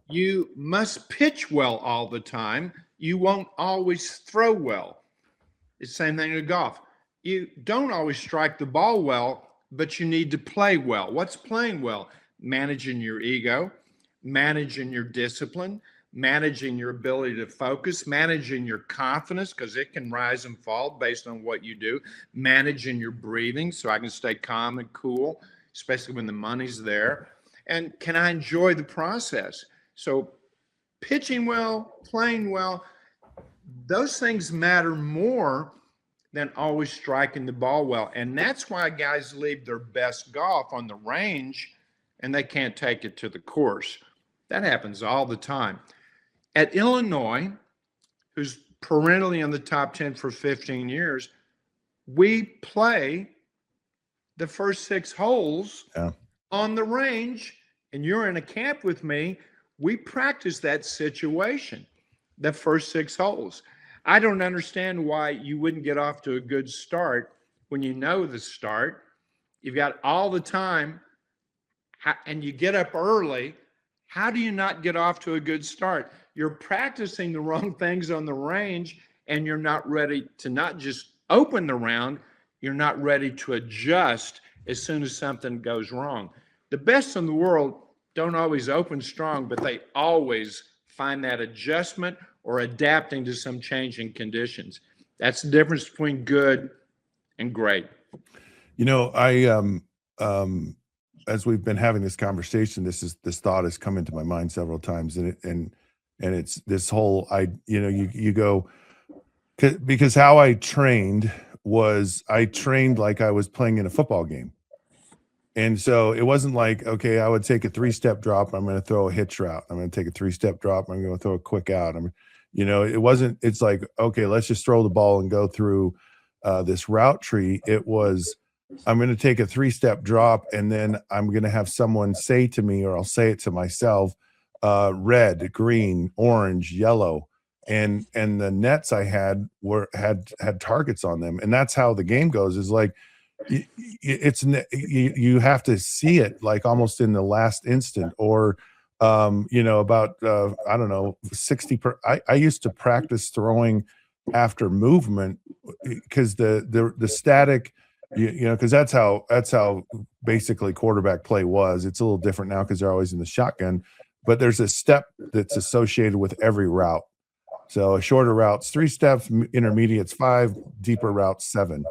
you must pitch well all the time. You won't always throw well. It's the same thing with golf. You don't always strike the ball well, but you need to play well. What's playing well? Managing your ego, managing your discipline, managing your ability to focus, managing your confidence, because it can rise and fall based on what you do, managing your breathing so I can stay calm and cool, especially when the money's there. And can I enjoy the process? So pitching well, playing well, those things matter more than always striking the ball well. And that's why guys leave their best golf on the range and they can't take it to the course. That happens all the time. At Illinois, who's perennially in the top 10 for 15 years, we play the first 6 holes on the range, and you're in a camp with me. We practice that situation, the first 6 holes. I don't understand why you wouldn't get off to a good start when you know the start. You've got all the time, and you get up early. How do you not get off to a good start? You're practicing the wrong things on the range, and you're not ready to not just open the round, you're not ready to adjust as soon as something goes wrong. The best in the world don't always open strong, but they always find that adjustment or adapting to some changing conditions. That's the difference between good and great. You know, I as we've been having this conversation, this thought has come into my mind several times, and it's this whole, you go, because how I trained like I was playing in a football game. And so it wasn't like, okay, I would take a 3-step drop, I'm going to throw a hitch route. I'm going to take a 3-step drop, I'm going to throw a quick out. It's like, okay, let's just throw the ball and go through this route tree. It was, I'm going to take a 3-step drop, and then I'm going to have someone say to me, or I'll say it to myself, red, green, orange, yellow. And the nets I had had targets on them. And that's how the game goes, is like, you have to see it like almost in the last instant, or about I don't know, 60 I used to practice throwing after movement, because the static, because that's how basically quarterback play was. It's a little different now because they're always in the shotgun, but there's a step that's associated with every route. So a shorter route's 3 steps, intermediate's 5, deeper route's 7.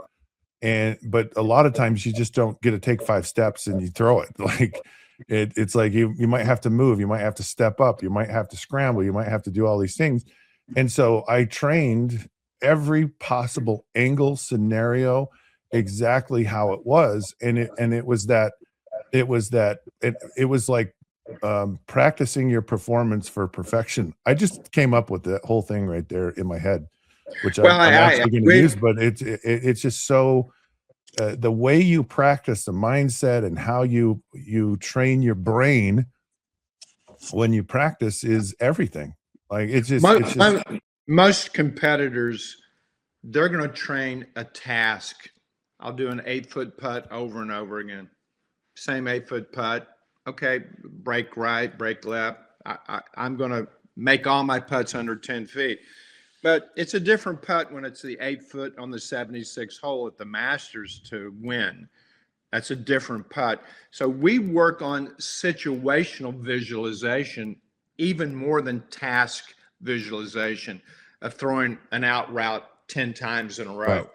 But a lot of times you just don't get to take 5 steps and you throw it. Like it's like you might have to move, you might have to step up, you might have to scramble, you might have to do all these things. And so I trained every possible angle, scenario, exactly how it was. And it was like practicing your performance for perfection. I just came up with the whole thing right there in my head, which I'm actually going to use, but it's just so the way you practice the mindset and how you train your brain when you practice is everything. Like most competitors, they're going to train a task. I'll do an 8-foot putt over and over again. Same 8-foot putt. Okay, break right, break left. I'm going to make all my putts under 10 feet. But it's a different putt when it's the 8-foot on the 76th hole at the Masters to win. That's a different putt. So we work on situational visualization even more than task visualization of throwing an out route 10 times in a row. Right.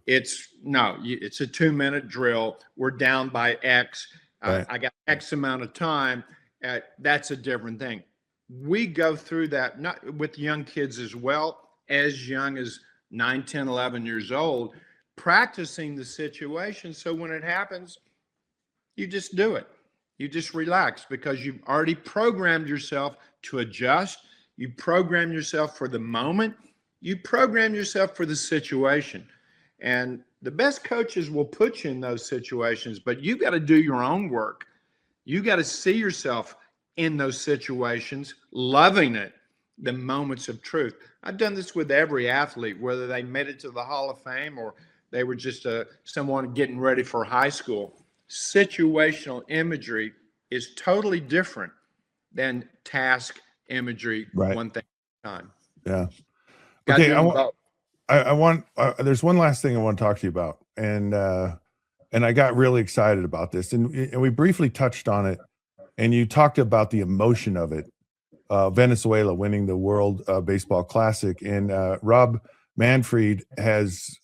It's a 2-minute drill. We're down by X. Right. I got X amount of time. That's a different thing. We go through that not with young kids as well, as young as 9, 10, 11 years old, practicing the situation. So when it happens, you just do it. You just relax because you've already programmed yourself to adjust. You program yourself for the moment. You program yourself for the situation. And the best coaches will put you in those situations, but you got to do your own work. You got to see yourself in those situations, loving it, the moments of truth. I've done this with every athlete, whether they made it to the Hall of Fame or they were just someone getting ready for high school. Situational imagery is totally different than task imagery, right. One thing at a time. Yeah. Okay. I want, there's one last thing I want to talk to you about. And I got really excited about this, and we briefly touched on it and you talked about the emotion of it. Venezuela winning the World Baseball Classic, and Rob Manfred has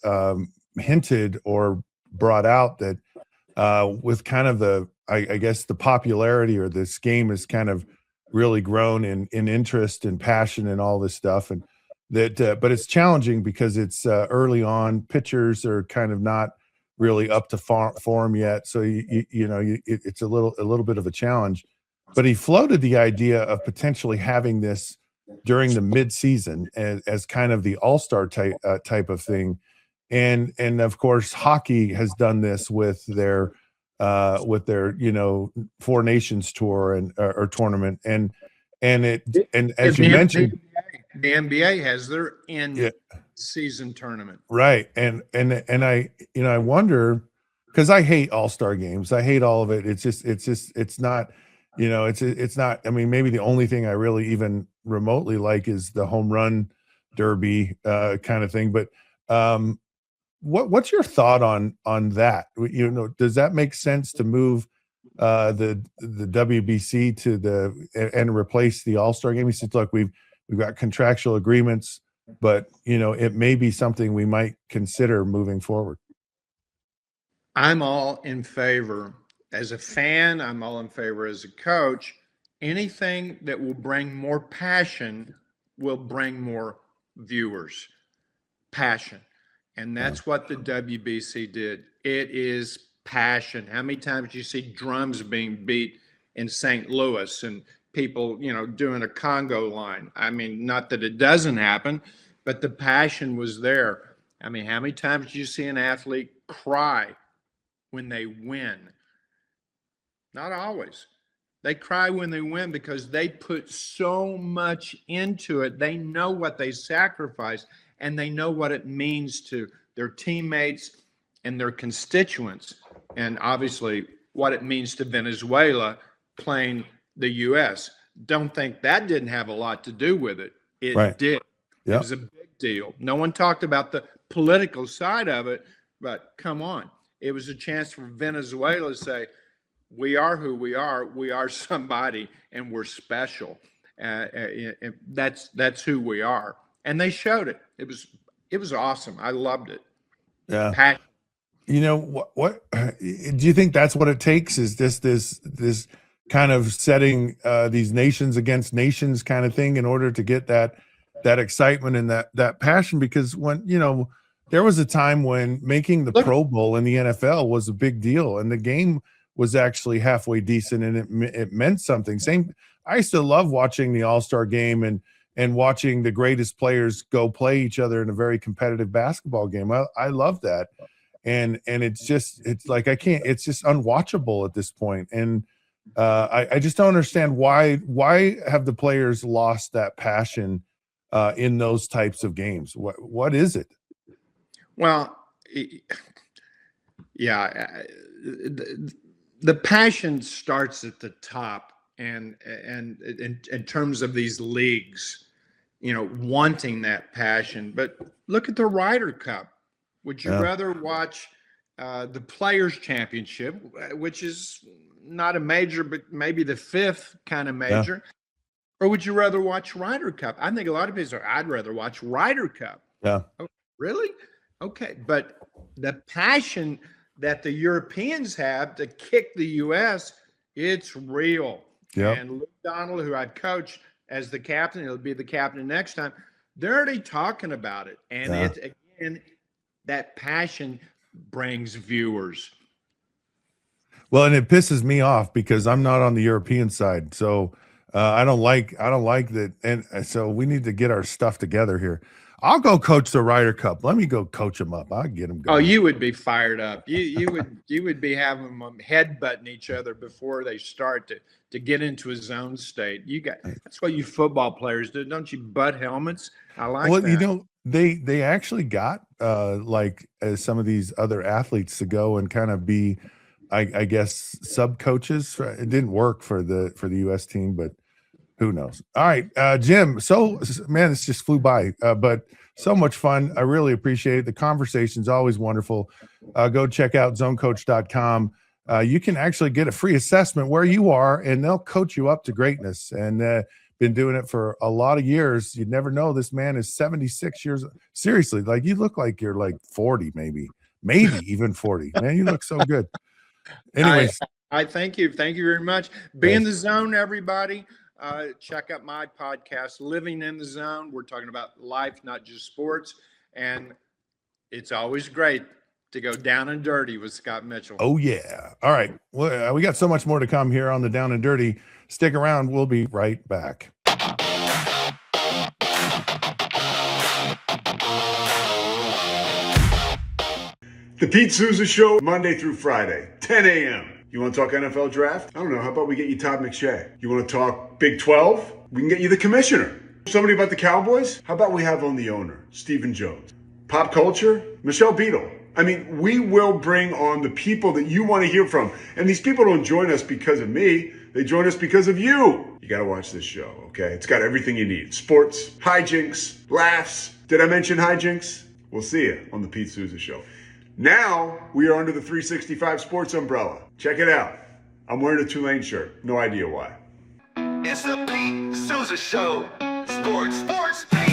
hinted or brought out that with kind of the, I guess, the popularity, or this game has kind of really grown in interest and passion and all this stuff, and that, but it's challenging because it's early on. Pitchers are kind of not really up to form yet, so it's a little bit of a challenge. But he floated the idea of potentially having this during the midseason as kind of the all-star type of thing, and of course hockey has done this with their Four Nations tour and or tournament, and as you mentioned, the NBA has their yeah, season tournament. right, and I wonder, because I hate all-star games. I hate all of it. It's not, it's not. I mean, maybe the only thing I really even remotely like is the home run derby kind of thing. But what's your thought on that? Does that make sense to move the WBC to and replace the All-Star game? He said, look, we've got contractual agreements, but it may be something we might consider moving forward. I'm all in favor. As a fan, I'm all in favor as a coach. Anything that will bring more passion will bring more viewers. Passion. And that's what the WBC did. It is passion. How many times do you see drums being beat in St. Louis and people, doing a Congo line? I mean, not that it doesn't happen, but the passion was there. I mean, how many times do you see an athlete cry when they win? Not always. They cry when they win because they put so much into it. They know what they sacrificed, and they know what it means to their teammates and their constituents, and obviously what it means to Venezuela playing the U.S. Don't think that didn't have a lot to do with it. It right. did. Yep. It was a big deal. No one talked about the political side of it, but come on. It was a chance for Venezuela to say, we are who we are. We are somebody, and we're special. That's who we are, and they showed it. It was awesome. I loved it. Yeah. Passion. What do you think that's what it takes? Is this kind of setting these nations against nations kind of thing in order to get that excitement and that passion? Because when there was a time when making the Pro Bowl in the NFL was a big deal, and the game was actually halfway decent, and it meant something. I used to love watching the All-Star game and watching the greatest players go play each other in a very competitive basketball game. I love that. And it's just unwatchable at this point. And I just don't understand why have the players lost that passion in those types of games? What is it? Well, yeah, the passion starts at the top, and in terms of these leagues, wanting that passion. But look at the Ryder Cup. Would you rather watch the Players' Championship, which is not a major, but maybe the fifth kind of major, or would you rather watch Ryder Cup? I think a lot of people say, I'd rather watch Ryder Cup. Yeah. Oh, really? Okay. But the passion that the Europeans have to kick the U.S., it's real. Yeah. And Luke Donald, who I've coached as the captain, he'll be the captain next time, they're already talking about it. And it's, again, that passion brings viewers. Well, and it pisses me off because I'm not on the European side. So I don't like that. And so we need to get our stuff together here. I'll go coach the Ryder Cup. Let me go coach them up. I'll get them going. Oh, you would be fired up. You would be having them headbutting each other before they start to get into a zone state. That's what you football players do, don't you? Butt helmets. I like that. Well, they actually got some of these other athletes to go and kind of be, I guess, sub coaches. It didn't work for the U.S. team, but who knows? All right, Jim. So, man, it's just flew by, but so much fun. I really appreciate it. The conversation's always wonderful. Go check out zonecoach.com. you can actually get a free assessment where you are, and they'll coach you up to greatness. And been doing it for a lot of years. You'd never know this man is 76 years. Seriously, like you look like you're like 40, maybe even 40. Man, you look so good. Anyways, I thank you. Thank you very much. Be in the zone, everybody. Check out my podcast, Living in the Zone. We're talking about life, not just sports. And it's always great to go down and dirty with Scott Mitchell. Oh, yeah. All right. Well, we got so much more to come here on the Down and Dirty. Stick around. We'll be right back. The Pete Souza Show, Monday through Friday, 10 a.m. You want to talk NFL draft? I don't know. How about we get you Todd McShay? You want to talk Big 12? We can get you the commissioner. Somebody about the Cowboys? How about we have on the owner, Stephen Jones? Pop culture? Michelle Beadle. I mean, we will bring on the people that you want to hear from. And these people don't join us because of me. They join us because of you. You got to watch this show, okay? It's got everything you need. Sports, hijinks, laughs. Did I mention hijinks? We'll see you on the Pete Souza Show. Now, we are under the 365 Sports umbrella. Check it out. I'm wearing a Tulane shirt. No idea why. It's the Pete Souza Show. Sports, Pete.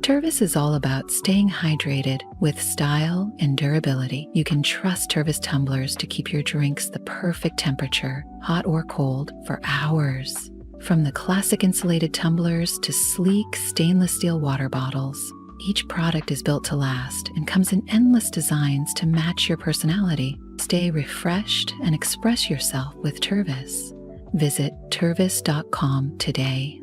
Tervis is all about staying hydrated with style and durability. You can trust Tervis tumblers to keep your drinks the perfect temperature, hot or cold, for hours. From the classic insulated tumblers to sleek stainless steel water bottles, each product is built to last and comes in endless designs to match your personality. Stay refreshed and express yourself with Tervis. Visit tervis.com today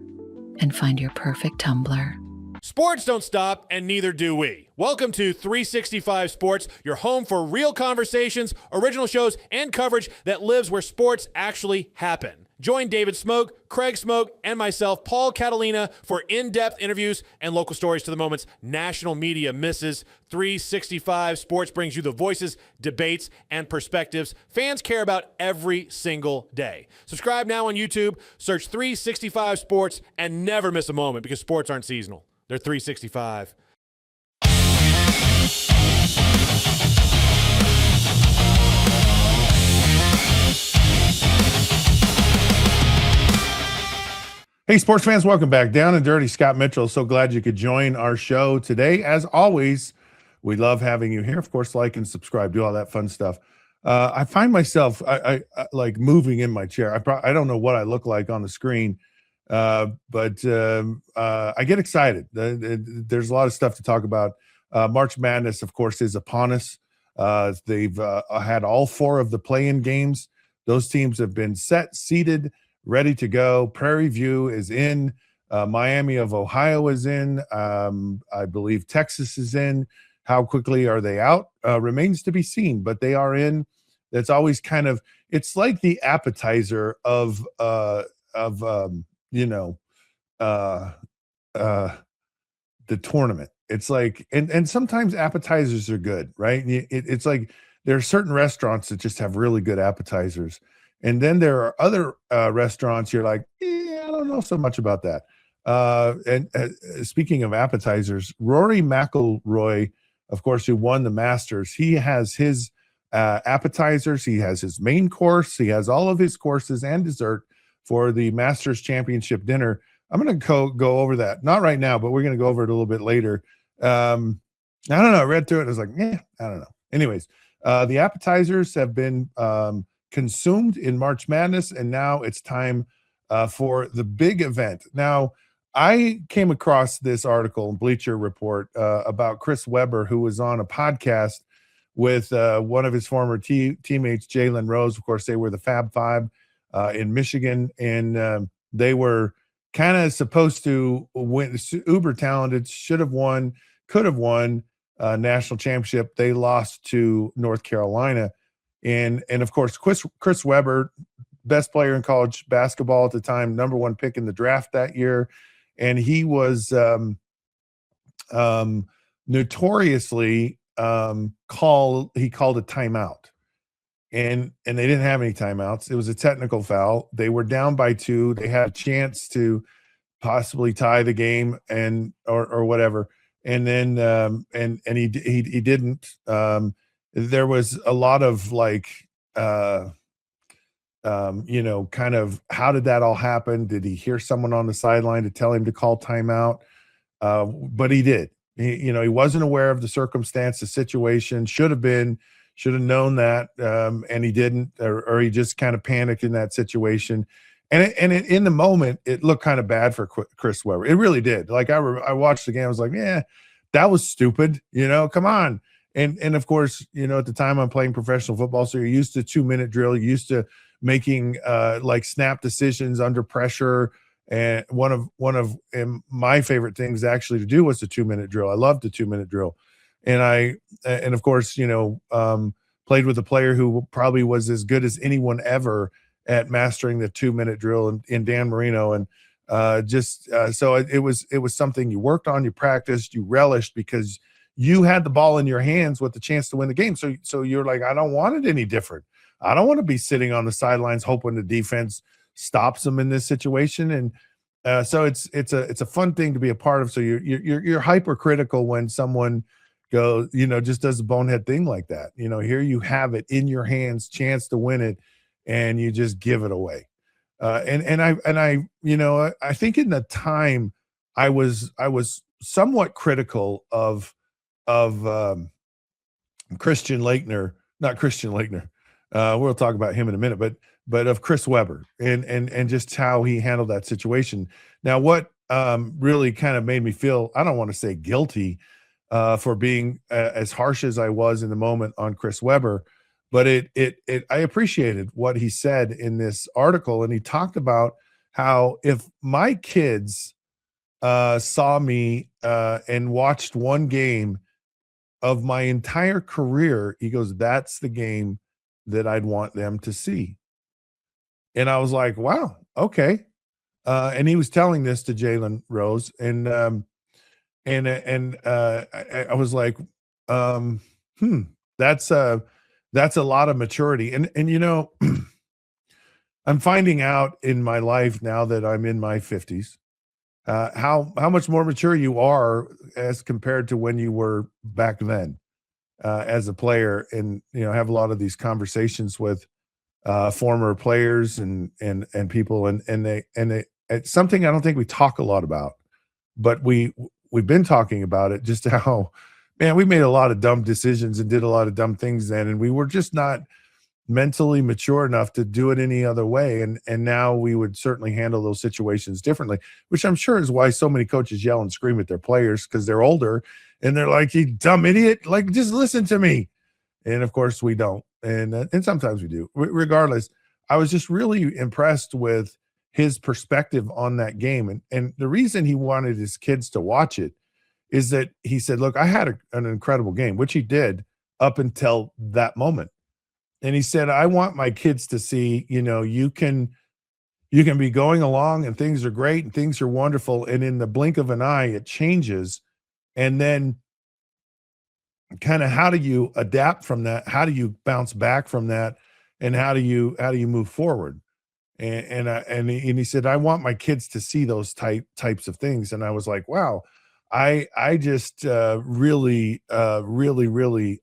and find your perfect tumbler. Sports don't stop, and neither do we. Welcome to 365 Sports, your home for real conversations, original shows, and coverage that lives where sports actually happen. Join David Smoke, Craig Smoke, and myself, Paul Catalina, for in-depth interviews and local stories to the moments national media misses. 365 Sports brings you the voices, debates, and perspectives fans care about every single day. Subscribe now on YouTube, search 365 Sports, and never miss a moment because sports aren't seasonal. They're 365. Hey, sports fans, welcome back. Down and Dirty, Scott Mitchell. So glad you could join our show today. As always, we love having you here. Of course, like and subscribe, do all that fun stuff. I find myself I like moving in my chair. I don't know what I look like on the screen. But I get excited. There's a lot of stuff to talk about. March Madness, of course, is upon us. They've had all four of the play-in games. Those teams have been set, seated, ready to go. Prairie View is in. Miami of Ohio is in. I believe Texas is in. How quickly are they out? Remains to be seen, but they are in. That's always kind of, it's like the appetizer of the tournament. It's like, and sometimes appetizers are good, right? It's like there are certain restaurants that just have really good appetizers, and then there are other restaurants you're like, I don't know so much about that. And speaking of appetizers, Rory McIlroy, of course, who won the Masters, he has his appetizers, he has his main course, he has all of his courses and dessert for the Masters Championship dinner. I'm going to go over that. Not right now, but we're going to go over it a little bit later. I don't know. I read through it. I was like, I don't know. Anyways, the appetizers have been consumed in March Madness, and now it's time for the big event. Now, I came across this article in Bleacher Report about Chris Webber, who was on a podcast with one of his former teammates, Jalen Rose. Of course, they were the Fab Five in Michigan, and they were kind of supposed to win. Uber talented, should have won, could have won. national championship. They lost to North Carolina, and of course Chris Webber, best player in college basketball at the time, #1 pick in the draft that year, and he was notoriously called a timeout, and they didn't have any timeouts. It was a technical foul. They were down by 2. They had a chance to possibly tie the game and or whatever, and then and he didn't. There was a lot of like kind of, how did that all happen? Did he hear someone on the sideline to tell him to call timeout? But he did. He wasn't aware of the circumstance, the situation. Should have known that, and he didn't, or he just kind of panicked in that situation. And in the moment, it looked kind of bad for Chris Webber. It really did. Like I watched the game, I was like, yeah, that was stupid. Come on. And of course, at the time I'm playing professional football, so you're used to 2-minute drill. You're used to making like snap decisions under pressure. And one of my favorite things actually to do was the 2-minute drill. I loved the 2-minute drill. And of course, played with a player who probably was as good as anyone ever at mastering the 2-minute drill in Dan Marino. And so it was something you worked on, you practiced, you relished, because you had the ball in your hands with the chance to win the game. So you're like, I don't want it any different. I don't want to be sitting on the sidelines hoping the defense stops them in this situation. And so it's a fun thing to be a part of. So you're hypercritical when someone goes, just does a bonehead thing like that. Here you have it in your hands, chance to win it, and you just give it away. And I think in the time I was somewhat critical of Christian Laettner, not Christian Laettner. We'll talk about him in a minute, but of Chris Webber and just how he handled that situation. Now, what really kind of made me feel, I don't want to say guilty for being as harsh as I was in the moment on Chris Webber, but I appreciated what he said in this article. And he talked about how if my kids saw me and watched one game of my entire career, he goes, that's the game that I'd want them to see. And I was like, wow, okay. And he was telling this to Jalen Rose, and I was like, that's a lot of maturity. And I'm finding out in my life now that I'm in my 50s, how much more mature you are as compared to when you were back then as a player, and have a lot of these conversations with former players and people, and it's something I don't think we talk a lot about, but we've been talking about it, just how, man, we made a lot of dumb decisions and did a lot of dumb things then, and we were just not mentally mature enough to do it any other way. And now we would certainly handle those situations differently, which I'm sure is why so many coaches yell and scream at their players, because they're older and they're like, you dumb idiot, like, just listen to me. And of course we don't. And sometimes we do. Regardless, I was just really impressed with his perspective on that game. And the reason he wanted his kids to watch it is that he said, look, I had an incredible game, which he did up until that moment. And he said, I want my kids to see, you can be going along and things are great and things are wonderful, and in the blink of an eye, it changes. And then kind of, how do you adapt from that? How do you bounce back from that? And how do you move forward? And he said, I want my kids to see those types of things. And I was like, wow, I just really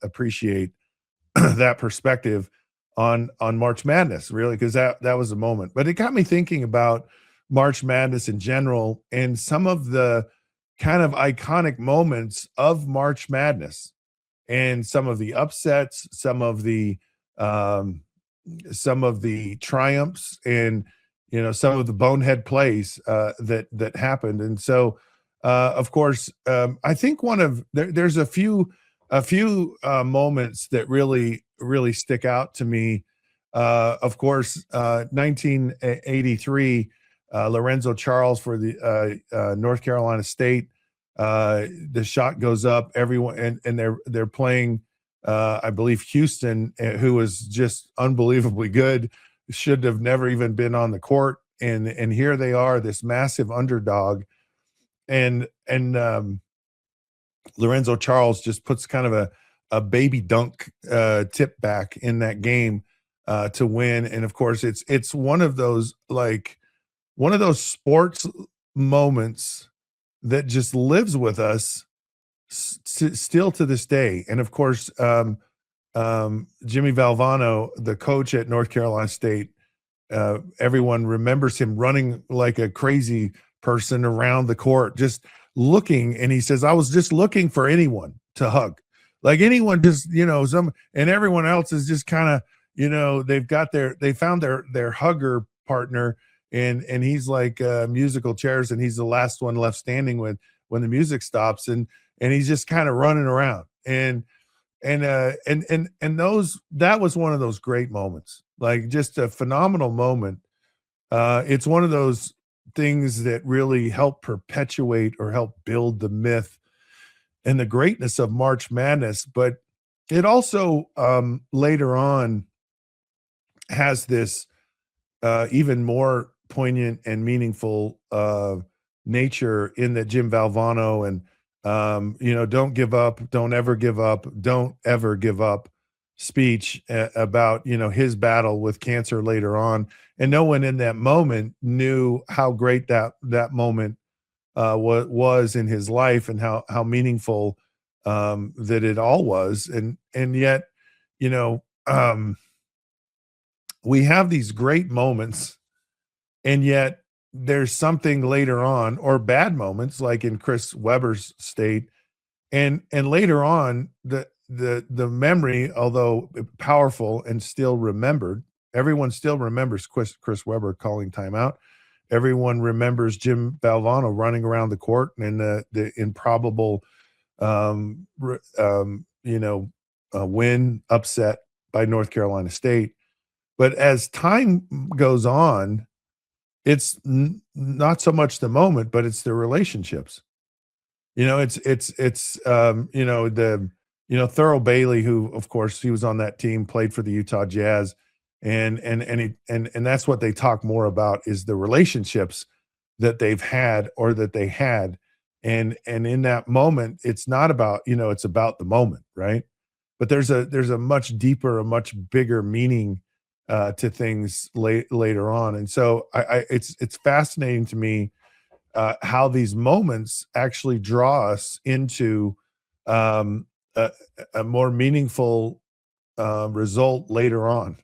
appreciate that perspective on March Madness, really, because that was a moment. But it got me thinking about March Madness in general and some of the kind of iconic moments of March Madness, and some of the upsets, some of the triumphs, and some of the bonehead plays that happened. And so of course, I think there's a few moments that really stick out to me. Of course, 1983, Lorenzo Charles for the North Carolina State The shot goes up, everyone, and they're playing, I believe Houston, who was just unbelievably good, should have never even been on the court. And here they are, this massive underdog. And Lorenzo Charles just puts kind of a baby dunk tip back in that game to win. And of course, it's one of those sports moments that just lives with us still to this day. And of course, Jimmy Valvano, the coach at North Carolina State, everyone remembers him running like a crazy person around the court, just looking. And he says, I was just looking for anyone to hug, like anyone, just, and everyone else is just kind of, they found their hugger partner. And he's like musical chairs, and he's the last one left standing when the music stops, and he's just kind of running around. And that was one of those great moments, like just a phenomenal moment. It's one of those things that really help perpetuate or help build the myth and the greatness of March Madness. But it also later on has this even more poignant and meaningful nature in that Jim Valvano and don't give up, don't ever give up, don't ever give up speech about his battle with cancer later on. And no one in that moment knew how great that moment was in his life, and how meaningful that it all was. And yet we have these great moments, and yet there's something later on, or bad moments, like in Chris Webber's state, and later on the memory, although powerful and still remembered, everyone still remembers Chris Webber calling timeout. Everyone remembers Jim Valvano running around the court and the improbable win, upset by North Carolina State. But as time goes on, it's not so much the moment, but it's the relationships. Thurl Bailey, who of course he was on that team, played for the Utah Jazz, and that's what they talk more about, is the relationships that they've had, or that they had. And in that moment, it's not about, it's about the moment, right? But there's a much deeper, a much bigger meaning to things later on. And so it's fascinating to me how these moments actually draw us into a more meaningful result later on.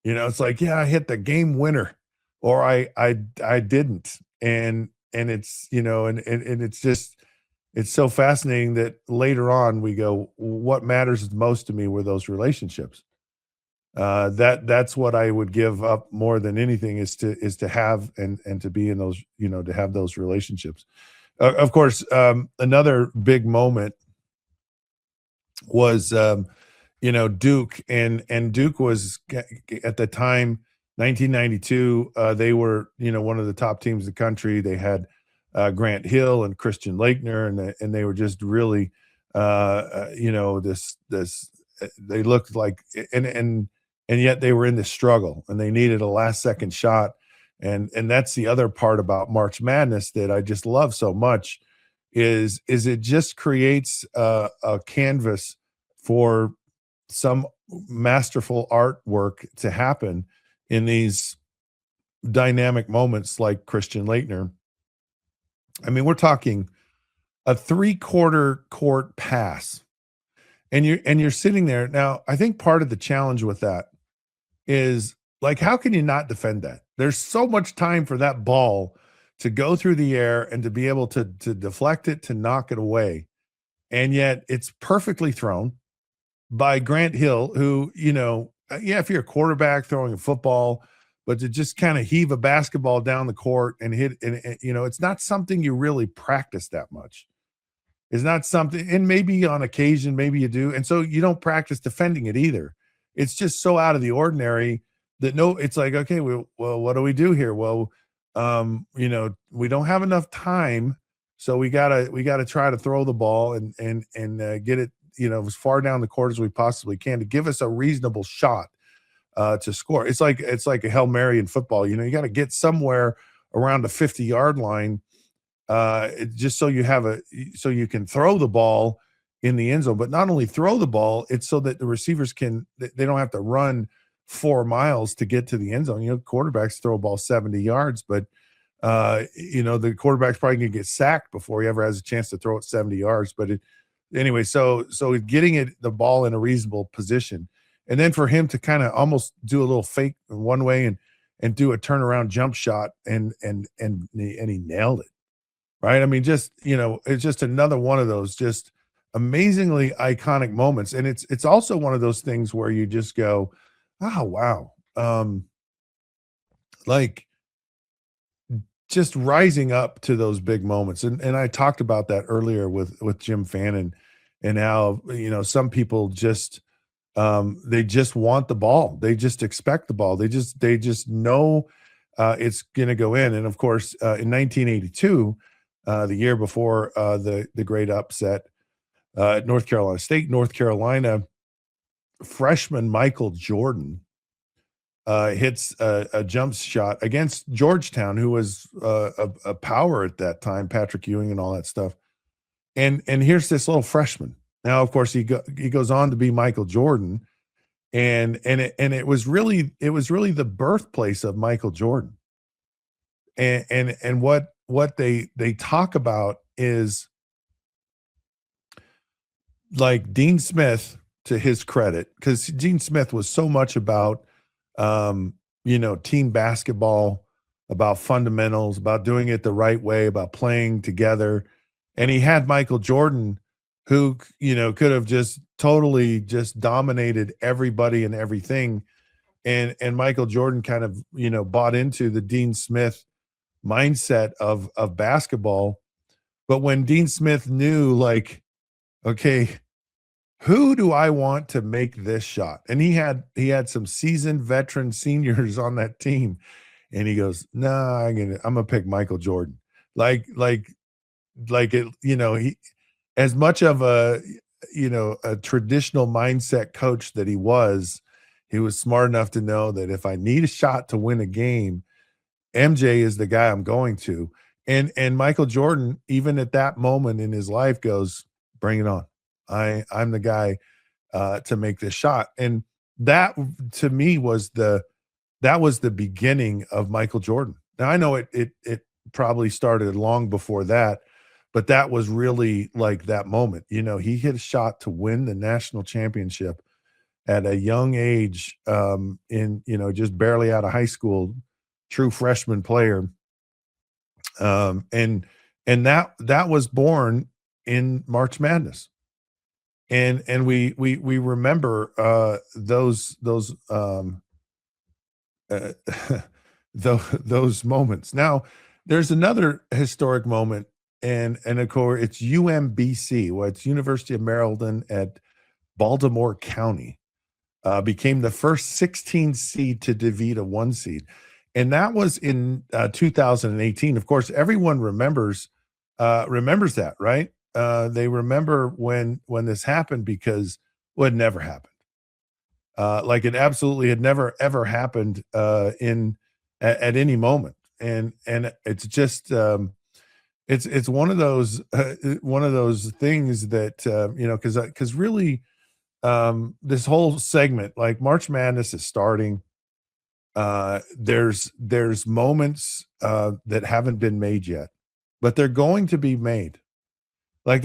It's like, yeah, I hit the game winner, or I didn't. And it's, and it's just, it's so fascinating that later on we go, what matters most to me were those relationships. That's what I would give up more than anything, is to have and to be in those, to have those relationships. Of course, another big moment was, Duke, and Duke was at the time, 1992. They were, one of the top teams in the country. They had Grant Hill and Christian Laettner, and they were just really, they looked like, and yet they were in this struggle, and they needed a last second shot. And that's the other part about March Madness that I just love so much, is it just creates a canvas for some masterful artwork to happen in these dynamic moments, like Christian Laettner. I mean, we're talking a 3/4 court pass, and you're sitting there. Now, I think part of the challenge with that is, like, how can you not defend that? There's so much time for that ball to go through the air and to be able to deflect it, to knock it away. And yet it's perfectly thrown by Grant Hill, who, if you're a quarterback throwing a football, but to just kind of heave a basketball down the court and hit, and it's not something you really practice that much. It's not something, and maybe on occasion, maybe you do. And so you don't practice defending it either. It's just so out of the ordinary that it's like, okay, well, what do we do here? Well, we don't have enough time. So we gotta try to throw the ball and get it, as far down the court as we possibly can to give us a reasonable shot to score. It's like a Hail Mary in football. You got to get somewhere around the 50-yard line, just so you can throw the ball in the end zone. But not only throw the ball, it's so that the receivers they don't have to run 4 miles to get to the end zone. Quarterbacks throw a ball 70 yards, but the quarterback's probably gonna get sacked before he ever has a chance to throw it 70 yards. But anyway, so getting the ball in a reasonable position, and then for him to kind of almost do a little fake one way and do a turnaround jump shot, and he nailed it. Right? I mean, just it's just another one of those just amazingly iconic moments, and it's also one of those things where you just go, oh wow, like just rising up to those big moments. And I talked about that earlier with Jim Fannin, and how some people just they just want the ball, they just expect the ball, they just know it's gonna go in. And of course, in 1982, the year before the great upset at North Carolina State, North Carolina freshman Michael Jordan hits a jump shot against Georgetown, who was a power at that time, Patrick Ewing and all that stuff. And here's this little freshman. Now, of course, he goes on to be Michael Jordan, and it was really the birthplace of Michael Jordan. And what they talk about is, like, Dean Smith, to his credit, because Dean Smith was so much about team basketball, about fundamentals, about doing it the right way, about playing together. And he had Michael Jordan, who could have just totally just dominated everybody and everything. And Michael Jordan kind of bought into the Dean Smith mindset of basketball. But when Dean Smith knew, like, okay, who do I want to make this shot? And he had some seasoned veteran seniors on that team, and he goes, "Nah, I'm gonna pick Michael Jordan." Like it, he, as much of a traditional mindset coach that he was smart enough to know that if I need a shot to win a game, MJ is the guy I'm going to. And Michael Jordan, even at that moment in his life, goes, "Bring it on. I'm the guy to make this shot." And that, to me, was the beginning of Michael Jordan. Now, I know it probably started long before that, but that was really like that moment. He hit a shot to win the national championship at a young age, in just barely out of high school, true freshman player. And that was born in March Madness. And we remember those those moments. Now, there's another historic moment, and of course it's UMBC. Well, it's University of Maryland at Baltimore County. Became the first 16 seed to defeat a 1 seed, and that was in 2018. Of course, everyone remembers that, right? They remember when this happened, because it never happened. Like, it absolutely had never ever happened at any moment, and it's just it's one of those things that because really, this whole segment, like, March Madness is starting. There's moments that haven't been made yet, but they're going to be made. Like,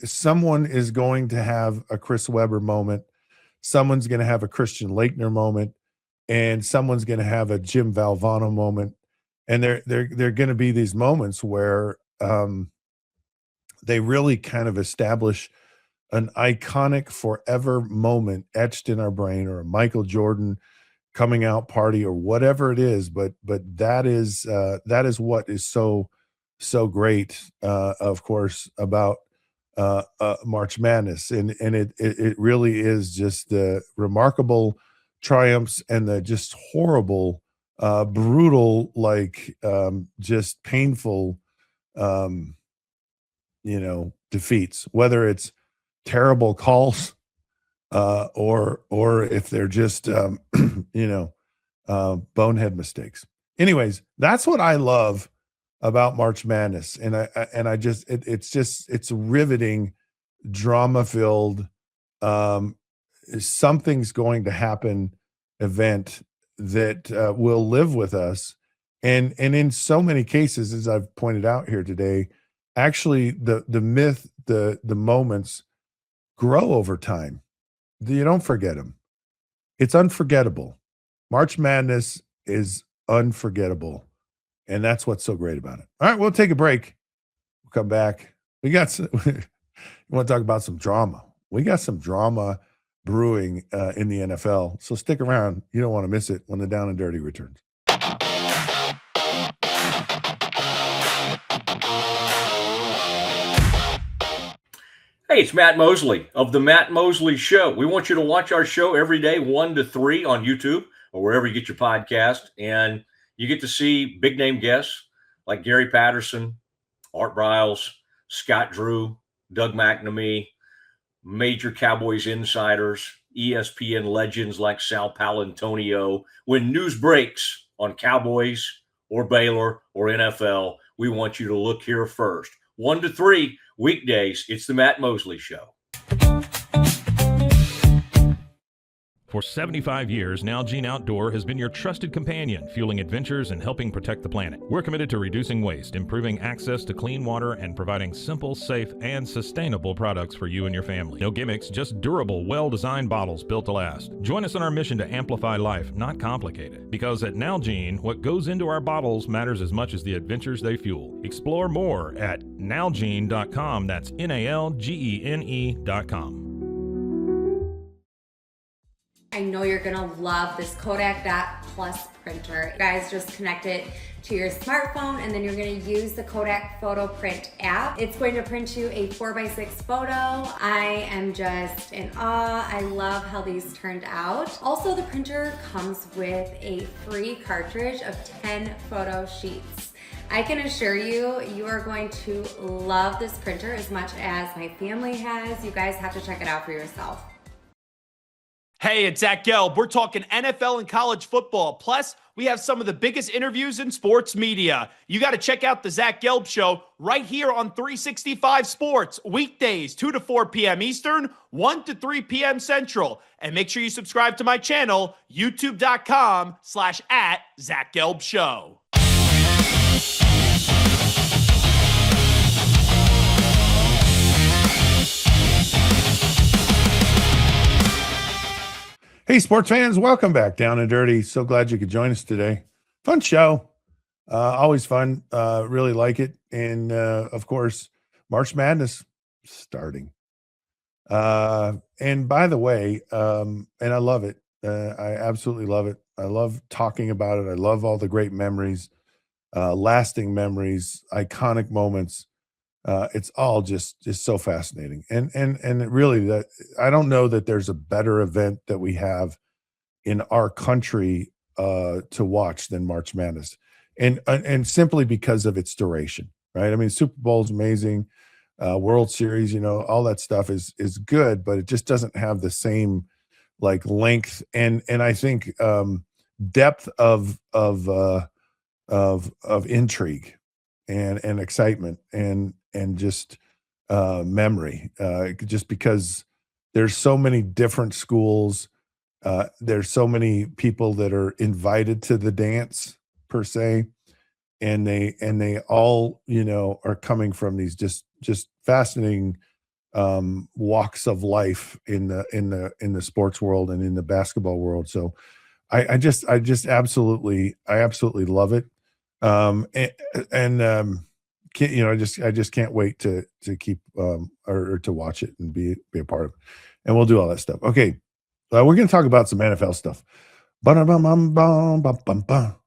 someone is going to have a Chris Webber moment, someone's going to have a Christian Laettner moment, and someone's going to have a Jim Valvano moment. And they're going to be these moments where they really kind of establish an iconic forever moment etched in our brain, or a Michael Jordan coming out party, or whatever it is. But that is what is so great, of course, about March Madness. And it really is just the remarkable triumphs and the just horrible, brutal, like, just painful defeats, whether it's terrible calls or if they're just bonehead mistakes. Anyways, that's what I love about March Madness, and it's riveting, drama filled. Something's going to happen event that will live with us, and in so many cases, as I've pointed out here today, actually the myth, the moments grow over time. You don't forget them. It's unforgettable. March Madness is unforgettable, and that's what's so great about it. All right, we'll take a break. We'll come back. We got some, we want to talk about some drama. We got some drama brewing in the NFL, so stick around. You don't want to miss it when the Down and Dirty returns. Hey, it's Matt Mosley of The Matt Mosley Show. We want you to watch our show every day, 1 to 3 on YouTube or wherever you get your podcast. And you get to see big name guests like Gary Patterson, Art Briles, Scott Drew, Doug McNamee, major Cowboys insiders, ESPN legends like Sal Palantonio. When news breaks on Cowboys or Baylor or NFL, we want you to look here first. 1 to 3 weekdays. It's the Matt Mosley Show. For 75 years, Nalgene Outdoor has been your trusted companion, fueling adventures and helping protect the planet. We're committed to reducing waste, improving access to clean water, and providing simple, safe, and sustainable products for you and your family. No gimmicks, just durable, well-designed bottles built to last. Join us on our mission to amplify life, not complicate it. Because at Nalgene, what goes into our bottles matters as much as the adventures they fuel. Explore more at nalgene.com. That's NALGENE.com. I know you're gonna love this Kodak Dot Plus printer. You guys just connect it to your smartphone and then you're gonna use the Kodak Photo Print app. It's going to print you a 4x6 photo. I am just in awe. I love how these turned out. Also, the printer comes with a free cartridge of 10 photo sheets. I can assure you, you are going to love this printer as much as my family has. You guys have to check it out for yourself. Hey, it's Zach Gelb. We're talking NFL and college football. Plus, we have some of the biggest interviews in sports media. You got to check out the Zach Gelb Show right here on 365 Sports, weekdays, 2 to 4 p.m. Eastern, 1 to 3 p.m. Central. And make sure you subscribe to my channel, youtube.com/@ZachGelbShow. Hey, sports fans, welcome back. Down and Dirty. So glad you could join us today. Fun show. Always fun. Really like it. And, of course, March Madness starting. And by the way, and I love it. I absolutely love it. I love talking about it. I love all the great memories, lasting memories, iconic moments. It's all just so fascinating. And it really, that I don't know that there's a better event that we have in our country to watch than March Madness. And simply because of its duration, right? I mean, Super Bowl's amazing, World Series, all that stuff is good, but it just doesn't have the same like length and I think depth of intrigue and excitement and just memory, just because there's so many different schools, there's so many people that are invited to the dance per se, and they all are coming from these just fascinating walks of life in the sports world and in the basketball world. So I just absolutely love it. I just can't wait to keep or to watch it and be a part of it, and we'll do all that stuff. Okay, we're going to talk about some NFL stuff.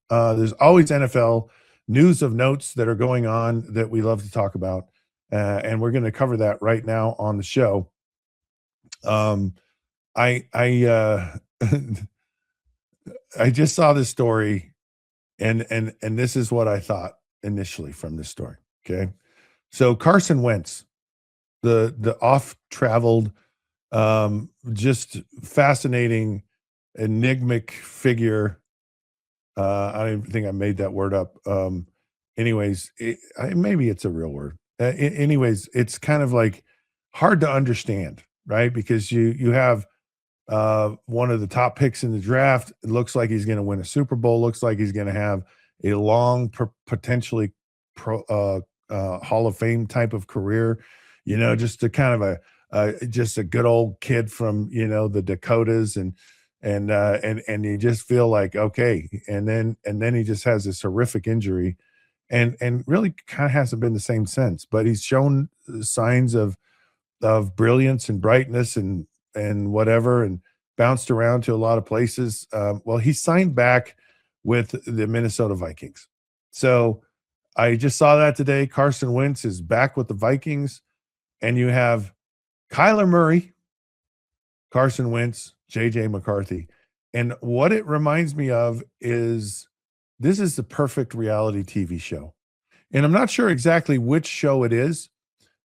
There's always NFL news of notes that are going on that we love to talk about, and we're going to cover that right now on the show. I just saw this story, and this is what I thought initially from this story. Okay. So Carson Wentz the off traveled, just fascinating, enigmatic figure. I don't even think I made that word up. Anyways, maybe it's a real word. Anyways, it's kind of like hard to understand, right? Because you have one of the top picks in the draft. It looks like he's going to win a Super Bowl. Looks like he's going to have a long, potentially Hall of Fame type of career. Just a kind of just a good old kid from the Dakotas, and you just feel like, okay, and then he just has this horrific injury, and really kind of hasn't been the same since. But he's shown signs of brilliance and brightness and whatever, and bounced around to a lot of places. Well, he signed back with the Minnesota Vikings. So I just saw that today. Carson Wentz is back with the Vikings, and you have Kyler Murray, Carson Wentz, JJ McCarthy. And what it reminds me of is this is the perfect reality TV show. And I'm not sure exactly which show it is,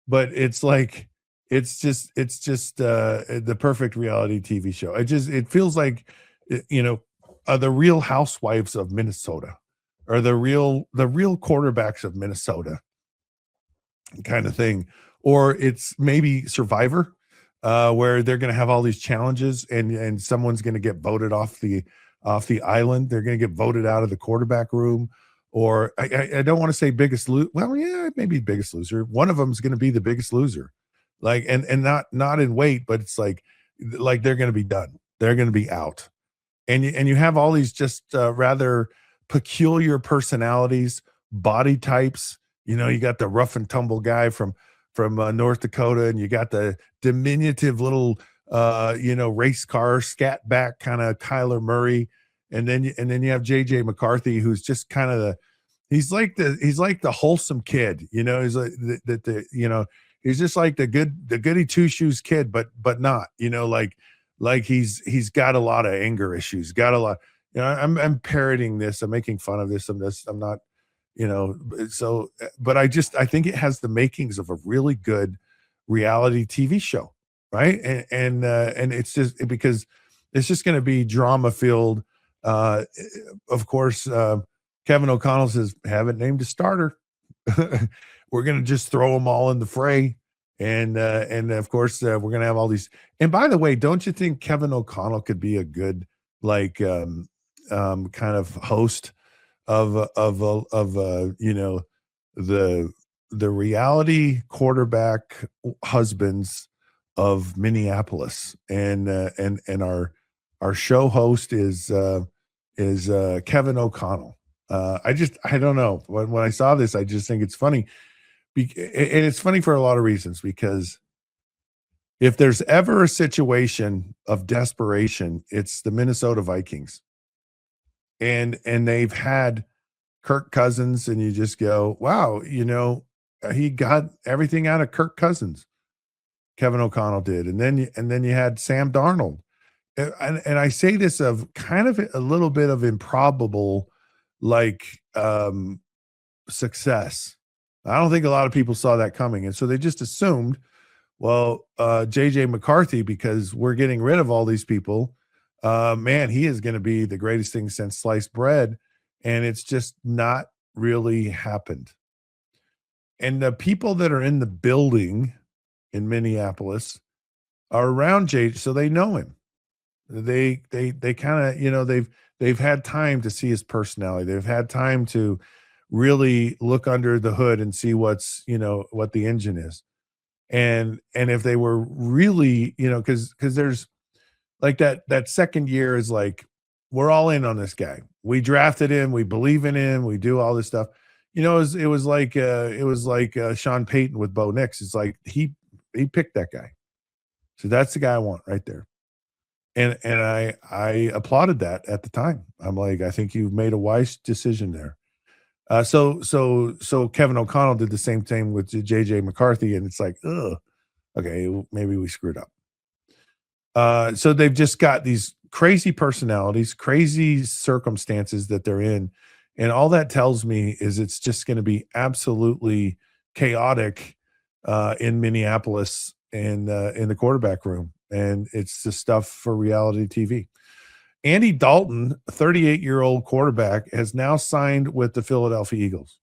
but it's like, it's just the perfect reality TV show. It feels like, the Real Housewives of Minnesota, or the real quarterbacks of Minnesota kind of thing. Or it's maybe Survivor, where they're going to have all these challenges, and someone's going to get voted off the island. They're going to get voted out of the quarterback room. Or I don't want to say biggest loser. Well, yeah, maybe biggest loser. One of them is going to be the biggest loser, like, and not in weight, but it's like they're going to be done. They're going to be out. And you have all these just rather peculiar personalities, body types. You got the rough and tumble guy from North Dakota, and you got the diminutive little race car scat back kind of Kyler Murray, and then you have JJ McCarthy, who's just kind of he's like the wholesome kid. He's like he's just like the goody two shoes kid, but not, like he's got a lot of anger issues, got a lot. I'm parroting this, I'm making fun of this, I'm not, so, but I think it has the makings of a really good reality TV show, right? And it's just because it's just going to be drama filled. Of course, Kevin O'Connell says, haven't named a starter. We're going to just throw them all in the fray. And of course, we're going to have all these. And by the way, don't you think Kevin O'Connell could be a good, kind of host of the reality quarterback husbands of Minneapolis, and our show host is Kevin O'Connell. I don't know, when I saw this, I just think it's funny, and it's funny for a lot of reasons, because if there's ever a situation of desperation, it's the Minnesota Vikings. And they've had Kirk Cousins, and you just go, wow, he got everything out of Kirk Cousins. Kevin O'Connell did. And then you had Sam Darnold. And I say this of kind of a little bit of improbable, success. I don't think a lot of people saw that coming. And so they just assumed, well, JJ McCarthy, because we're getting rid of all these people, man, he is going to be the greatest thing since sliced bread. And it's just not really happened. And the people that are in the building in Minneapolis are around JJ, so they know him. They kind of, they've had time to see his personality. They've had time to really look under the hood and see what's, what the engine is. And if they were really, because there's like that second year is like, we're all in on this guy. We drafted him. We believe in him. We do all this stuff. It was like Sean Payton with Bo Nix. It's like he picked that guy. So that's the guy I want right there. And I applauded that at the time. I'm like, I think you've made a wise decision there. So Kevin O'Connell did the same thing with JJ McCarthy, and it's like, okay, maybe we screwed up. So they've just got these crazy personalities, crazy circumstances that they're in. And all that tells me is it's just going to be absolutely chaotic in Minneapolis in the quarterback room, and it's the stuff for reality TV. Andy Dalton, a 38-year-old quarterback, has now signed with the Philadelphia Eagles.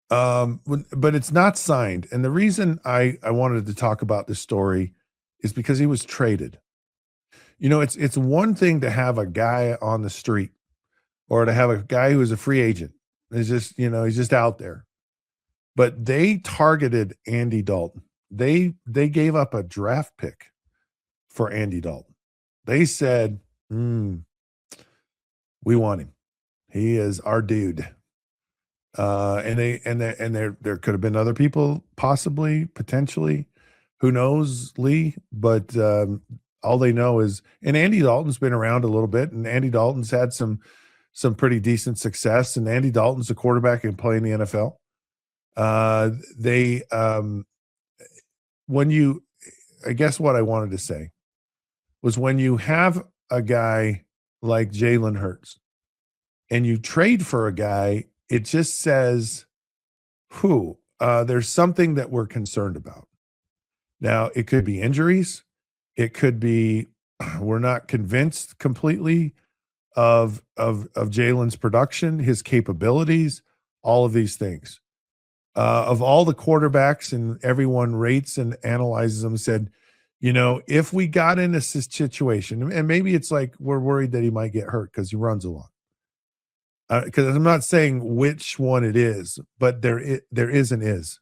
But it's not signed. And the reason I wanted to talk about this story is because he was traded. You know, it's one thing to have a guy on the street or to have a guy who is a free agent. It's just, you know, he's just out there. But they targeted Andy Dalton. They gave up a draft pick for Andy Dalton. They said, we want him. He is our dude. And there could have been other people, possibly, potentially, who knows, Lee, but all they know is, and Andy Dalton's been around a little bit, and Andy Dalton's had some pretty decent success, and Andy Dalton's a quarterback and play in the NFL. I guess what I wanted to say was when you have a guy like Jalen Hurts and you trade for a guy, it just says, there's something that we're concerned about. Now, it could be injuries. It could be we're not convinced completely of Jalen's production, his capabilities, all of these things. Of all the quarterbacks, and everyone rates and analyzes them, said, you know, if we got in a situation, and maybe it's like we're worried that he might get hurt because he runs a lot. Because I'm not saying which one it is, but there is an is.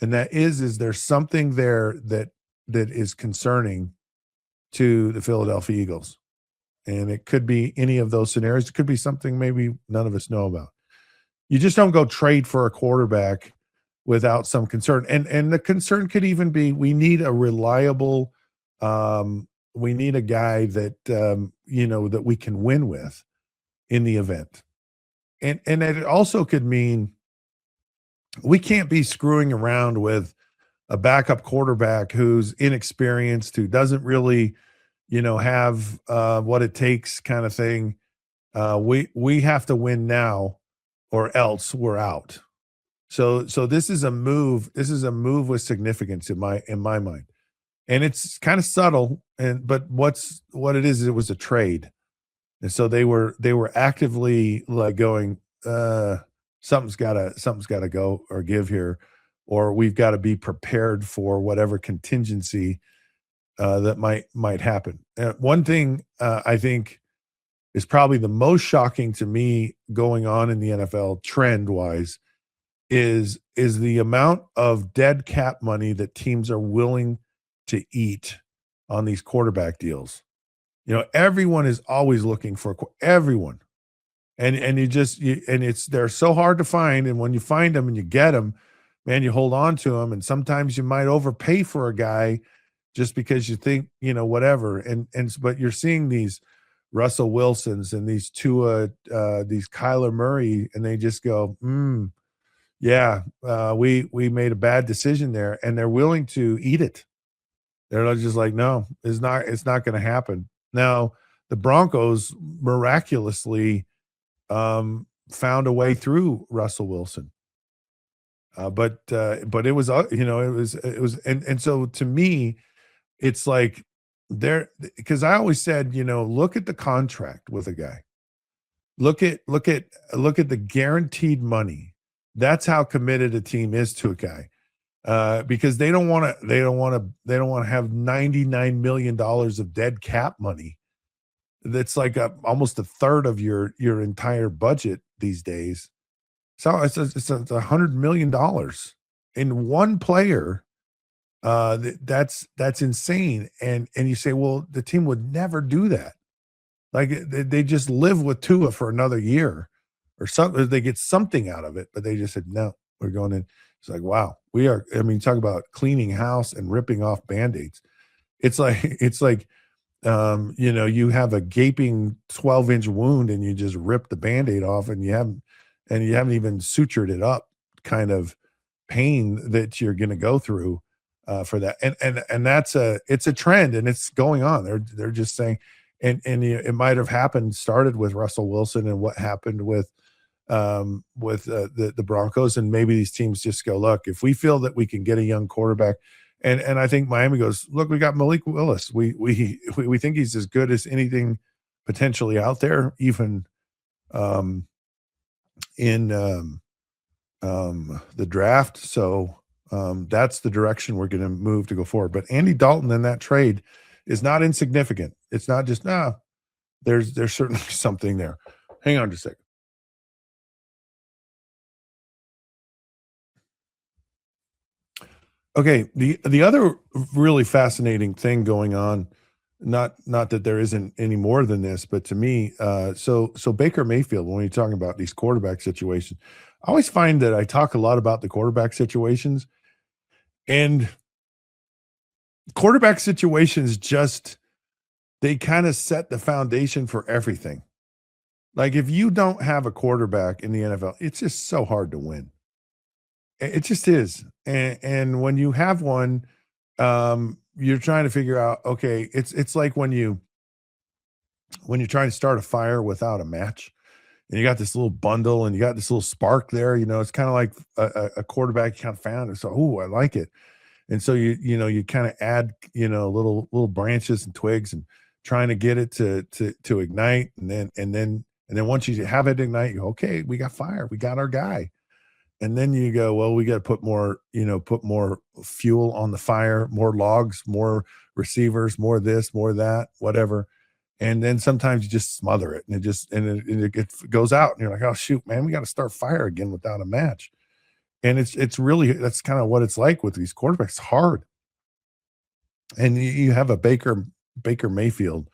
And that is there's something there that is concerning to the Philadelphia Eagles. And it could be any of those scenarios. It could be something maybe none of us know about. You just don't go trade for a quarterback without some concern. And the concern could even be, we need a reliable, we need a guy that, that we can win with in the event. And it also could mean we can't be screwing around with a backup quarterback who's inexperienced, who doesn't really, have what it takes kind of thing. We have to win now or else we're out. So this is a move. This is a move with significance in my mind. And it's kind of subtle, but what it is, it was a trade. And so they were actively like going, something's gotta go or give here, or we've got to be prepared for whatever contingency that might happen. One thing I think is probably the most shocking to me going on in the NFL trend wise is the amount of dead cap money that teams are willing to eat on these quarterback deals. Everyone is always looking for everyone. And they're so hard to find. And when you find them and you get them, man, you hold on to them. And sometimes you might overpay for a guy just because you think, whatever. But you're seeing these Russell Wilsons and these Tua, these Kyler Murray, and they just go, we made a bad decision there, and they're willing to eat it. They're just like, no, it's not going to happen. Now, the Broncos miraculously found a way through Russell Wilson. But it was, and so to me, it's like because I always said, look at the contract with a guy. Look at the guaranteed money. That's how committed a team is to a guy. Because they don't want to have $99 million of dead cap money. That's like almost a third of your entire budget these days. So it's $100 million in one player. That's insane. And you say, well, the team would never do that. Like they just live with Tua for another year or something. They get something out of it, but they just said, no, we're going in. It's like, wow, we are. I mean, talk about cleaning house and ripping off Band-Aids. It's like, you have a gaping 12-inch wound and you just rip the Band-Aid off and you haven't even sutured it up, kind of pain that you're going to go through for that. And it's a trend and it's going on. They're just saying, and it might have started with Russell Wilson and what happened with with the Broncos, and maybe these teams just go, look, if we feel that we can get a young quarterback, and I think Miami goes, look, we got Malik Willis. We think he's as good as anything potentially out there, even in the draft. So that's the direction we're going to move to go forward. But Andy Dalton in that trade is not insignificant. It's not just there's certainly something there. Hang on just a second. Okay, the other really fascinating thing going on, not that there isn't any more than this, but to me, so Baker Mayfield, when you're talking about these quarterback situations, I always find that I talk a lot about the quarterback situations, and quarterback situations just, they kind of set the foundation for everything. Like if you don't have a quarterback in the NFL, it's just so hard to win. It just is. And when you have one, you're trying to figure out, okay, it's like when you're trying to start a fire without a match, and you got this little bundle and you got this little spark there, it's kind of like a quarterback you kind of found it. So, I like it. And so you kind of add, little branches and twigs and trying to get it to ignite. And then once you have it ignite, you go, okay, we got fire. We got our guy. And then you go, well, we got to put more fuel on the fire, more logs, more receivers, more this, more that, whatever. And then sometimes you just smother it, and it goes out, and you're like, oh shoot, man, we got to start fire again without a match. And it's really, that's kind of what it's like with these quarterbacks. It's hard. And you have a Baker Mayfield,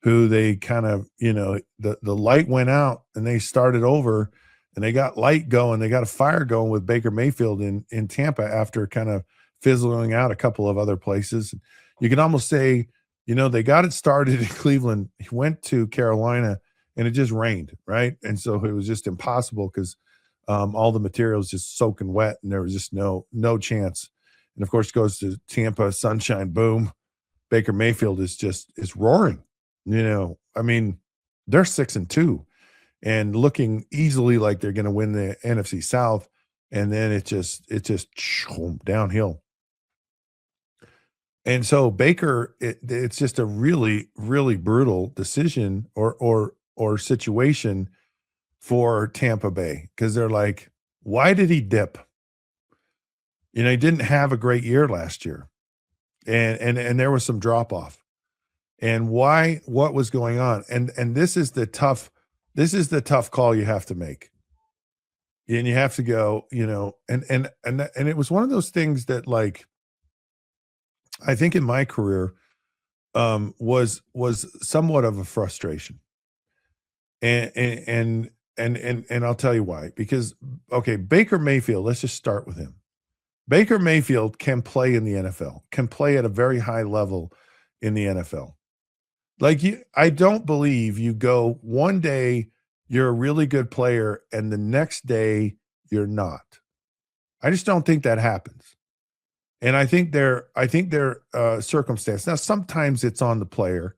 who they kind of, the light went out and they started over. And they got light going. They got a fire going with Baker Mayfield in Tampa after kind of fizzling out a couple of other places. You can almost say, they got it started in Cleveland. He went to Carolina, and it just rained, right? And so it was just impossible because all the material was just soaking wet, and there was just no chance. And of course, goes to Tampa, sunshine, boom. Baker Mayfield is roaring. I mean, they're 6-2. And looking easily like they're going to win the NFC South, and then it just downhill. And so Baker, it's just a really, really brutal decision or situation for Tampa Bay, because they're like, why did he dip? He didn't have a great year last year, and there was some drop off. And what was going on? And this is the tough call you have to make. And you have to go, and it was one of those things that, like, I think in my career was somewhat of a frustration. And I'll tell you why. Because, okay, Baker Mayfield, let's just start with him. Baker Mayfield can play in the NFL, can play at a very high level in the NFL. Like, I don't believe you go one day you're a really good player and the next day you're not. I just don't think that happens. And I think their circumstance. Now, sometimes it's on the player,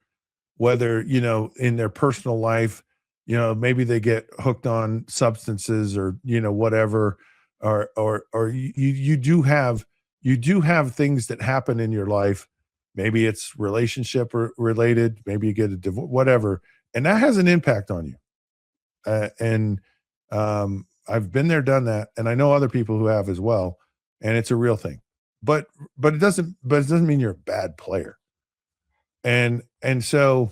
whether, in their personal life, maybe they get hooked on substances or, whatever, or you do have things that happen in your life. Maybe it's relationship related, maybe you get a divorce, whatever. And that has an impact on you. I've been there, done that. And I know other people who have as well. And it's a real thing, but it doesn't mean you're a bad player. And so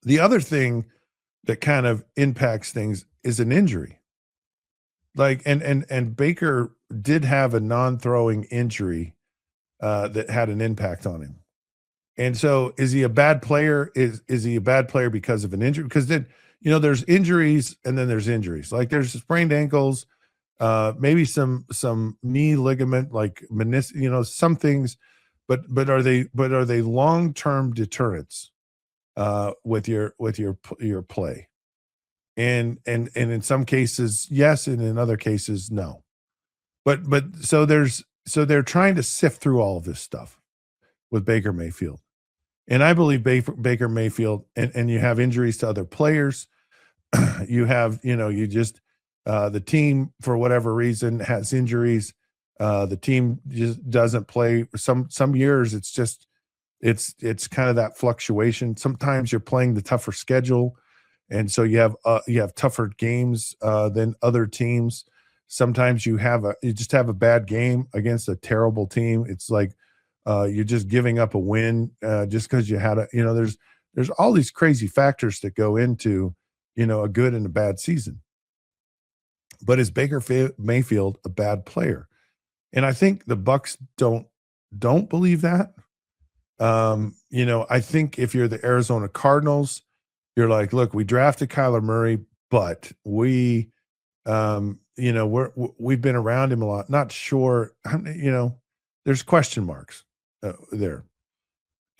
the other thing that kind of impacts things is an injury. Like, and Baker did have a non-throwing injury that had an impact on him. And so is he a bad player? Is he a bad player because of an injury? Because then, there's injuries and then there's injuries. Like there's sprained ankles, maybe some knee ligament, like meniscus, some things, but are they long-term deterrents with your play? And in some cases, yes, and in other cases, no. But so they're trying to sift through all of this stuff with Baker Mayfield. And I believe Baker Mayfield, and you have injuries to other players. you have, you just the team for whatever reason has injuries. The team just doesn't play. Some years it's just it's kind of that fluctuation. Sometimes you're playing the tougher schedule, and so you have tougher games than other teams. Sometimes you just have a bad game against a terrible team. It's like you're just giving up a win just because you had there's all these crazy factors that go into a good and a bad season. But is Baker Mayfield a bad player? And I think the Bucs don't believe that. I think if you're the Arizona Cardinals, you're like, look, we drafted Kyler Murray, but we've been around him a lot. Not sure, there's question marks there.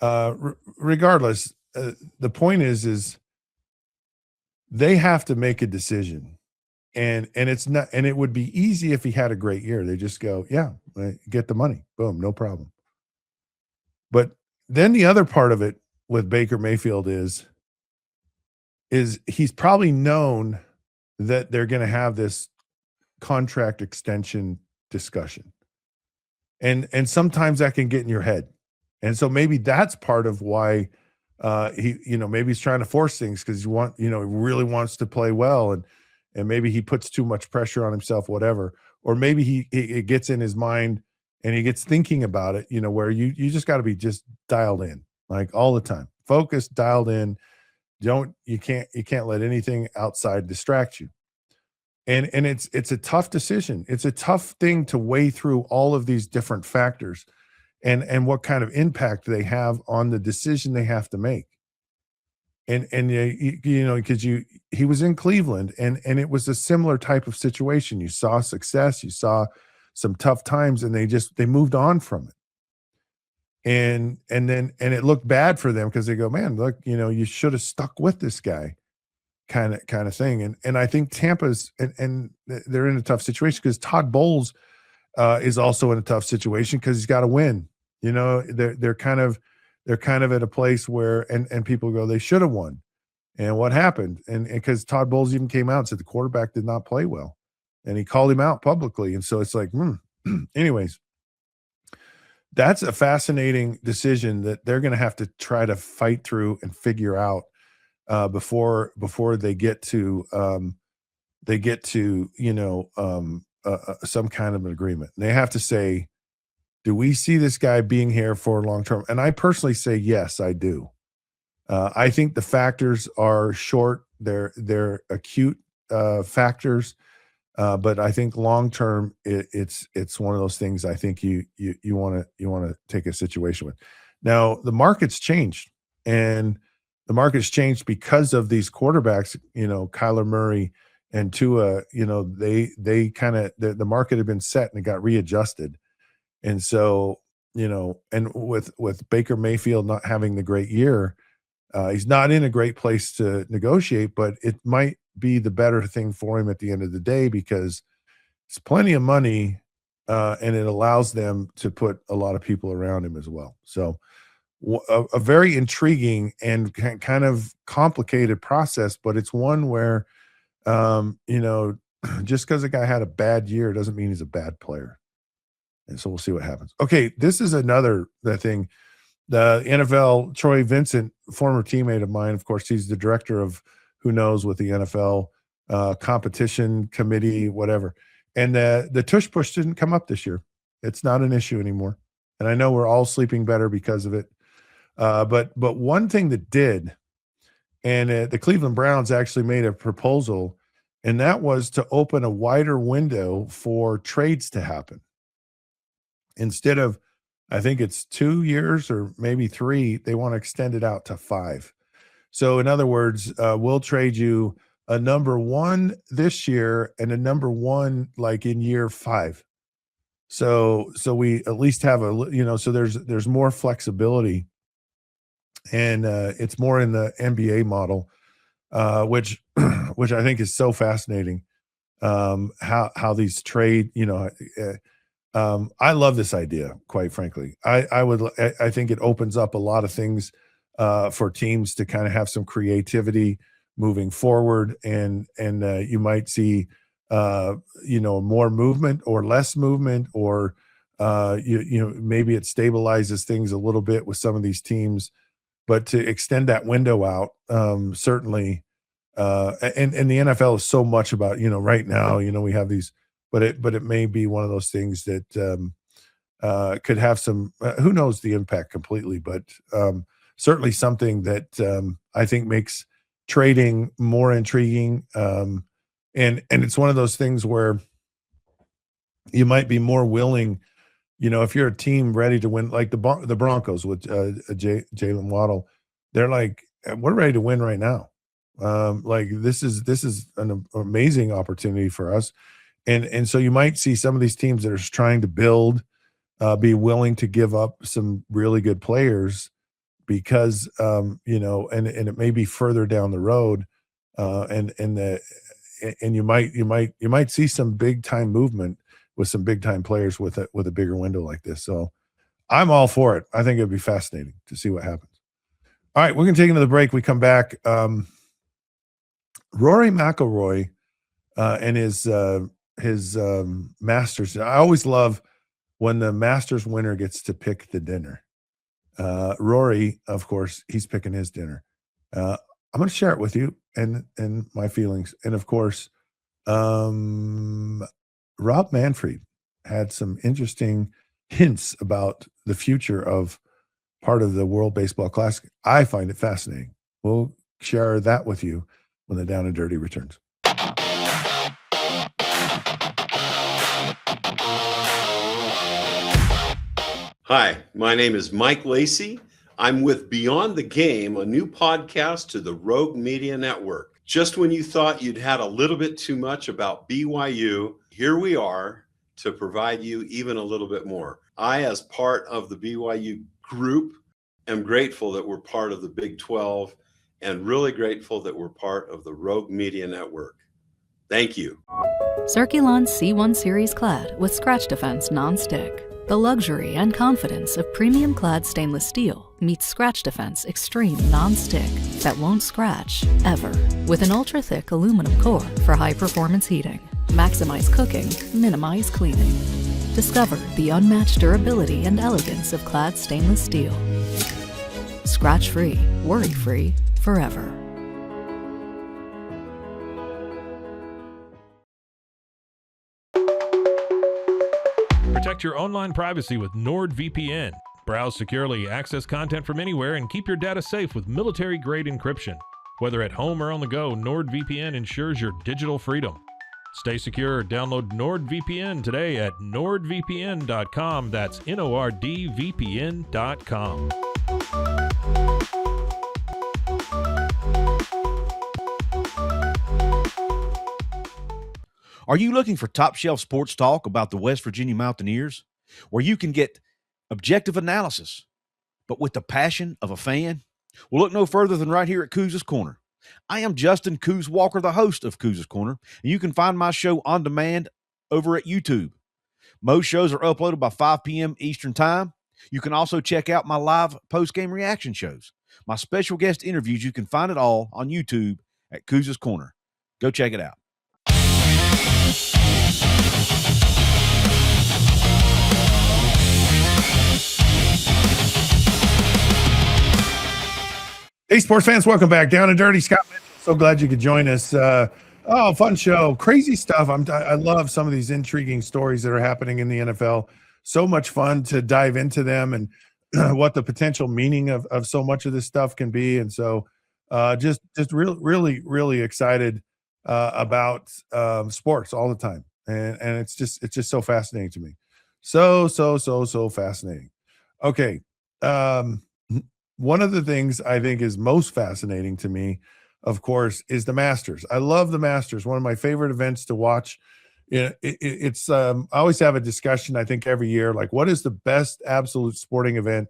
Regardless, the point is they have to make a decision, and it's not, and it would be easy if he had a great year. They just go, yeah, get the money, boom, no problem. But then the other part of it with Baker Mayfield is he's probably known that they're going to have this contract extension discussion. And sometimes that can get in your head. And so maybe that's part of why maybe he's trying to force things because he really wants to play well, and maybe he puts too much pressure on himself, whatever. Or maybe it gets in his mind and he gets thinking about it, where you just got to be just dialed in, like all the time, focused, dialed in. You can't let anything outside distract you. And it's a tough decision. It's a tough thing to weigh through all of these different factors and what kind of impact they have on the decision they have to make. And because he was in Cleveland and it was a similar type of situation. You saw success, you saw some tough times, and they moved on from it. And it looked bad for them because they go, man, look, you should have stuck with this guy, kind of thing. And I think Tampa's and they're in a tough situation because Todd Bowles is also in a tough situation because he's got to win. They're kind of at a place where and people go, they should have won. And what happened? And because Todd Bowles even came out and said the quarterback did not play well, and he called him out publicly. And so it's like, anyways. That's a fascinating decision that they're going to have to try to fight through and figure out before they get to some kind of an agreement. And they have to say, do we see this guy being here for long term? And I personally say yes, I do. I think the factors are short; they're acute factors. But I think long term, it's one of those things. I think you want to take a situation with. Now the market's changed, and the market's changed because of these quarterbacks. Kyler Murray and Tua. They kind of the market had been set and it got readjusted, and so and with Baker Mayfield not having the great year, he's not in a great place to negotiate. But it might be the better thing for him at the end of the day because it's plenty of money and it allows them to put a lot of people around him as well. So a very intriguing and kind of complicated process, but it's one where, just because a guy had a bad year doesn't mean he's a bad player. And so we'll see what happens. Okay, this is another thing. The NFL, Troy Vincent, former teammate of mine, of course, he's the director of who knows with the NFL competition committee, whatever. And the tush push didn't come up this year. It's not an issue anymore. And I know we're all sleeping better because of it. But one thing that did, and the Cleveland Browns actually made a proposal, and that was to open a wider window for trades to happen. Instead of, I think it's 2 years or maybe 3, they want to extend it out to 5. So in other words, we'll trade you a number 1 this year and a number 1 like in year 5. So we at least have so there's more flexibility, and it's more in the NBA model, which I think is so fascinating. How these trade, I love this idea, quite frankly. I think it opens up a lot of things for teams to kind of have some creativity moving forward, and you might see more movement or less movement, or maybe it stabilizes things a little bit with some of these teams. But to extend that window out, certainly, and the NFL is so much about, right now, we have these, but it may be one of those things that could have some, who knows the impact completely, but certainly something that I think makes trading more intriguing. And it's one of those things where you might be more willing, if you're a team ready to win, like the Broncos with Jalen Waddle, they're like, we're ready to win right now. Like this is an amazing opportunity for us. And so you might see some of these teams that are trying to build, be willing to give up some really good players because, and it may be further down the road. And you might see some big time movement with some big time players with a bigger window like this. So I'm all for it. I think it'd be fascinating to see what happens. All right, we're going to take another break. We come back. Rory McIlroy and his Masters. I always love when the Masters winner gets to pick the dinner. Rory, of course, he's picking his dinner. I'm going to share it with you and my feelings. And of course, Rob Manfred had some interesting hints about the future of part of the World Baseball Classic. I find it fascinating. We'll share that with you when the Down and Dirty returns. Hi, my name is Mike Lacey. I'm with Beyond the Game, a new podcast to the Rogue Media Network. Just when you thought you'd had a little bit too much about BYU, here we are to provide you even a little bit more. I, as part of the BYU group, am grateful that we're part of the Big 12 and really grateful that we're part of the Rogue Media Network. Thank you. Circulon C1 Series Clad with Scratch Defense Non-Stick. The luxury and confidence of premium clad stainless steel meets Scratch Defense Extreme Non-Stick that won't scratch, ever. With an ultra-thick aluminum core for high-performance heating. Maximize cooking, minimize cleaning. Discover the unmatched durability and elegance of clad stainless steel. Scratch-free, worry-free, forever. Protect your online privacy with NordVPN. Browse securely, access content from anywhere, and keep your data safe with military-grade encryption. Whether at home or on the go, NordVPN ensures your digital freedom. Stay secure. Download NordVPN today at nordvpn.com. That's NORDVPN.com. Are you looking for top-shelf sports talk about the West Virginia Mountaineers, where you can get objective analysis, but with the passion of a fan? Well, look no further than right here at Couz's Corner. I am Justin Couz Walker, the host of Couz's Corner, and you can find my show on demand over at YouTube. Most shows are uploaded by 5 p.m. Eastern Time. You can also check out my live post-game reaction shows. My special guest interviews, you can find it all on YouTube at Couz's Corner. Go check it out. Hey, sports fans, welcome back. Down and Dirty, Scott Mitchell. So glad you could join us. Fun show. Crazy stuff. I love some of these intriguing stories that are happening in the NFL. So much fun to dive into them and what the potential meaning of so much of this stuff can be. And so just really excited about sports all the time. And it's just so fascinating to me. So fascinating. Okay. One of the things I think is most fascinating to me, of course, is the Masters. I love the Masters. One of my favorite events to watch. I always have a discussion, I think, every year, like what is the best absolute sporting event?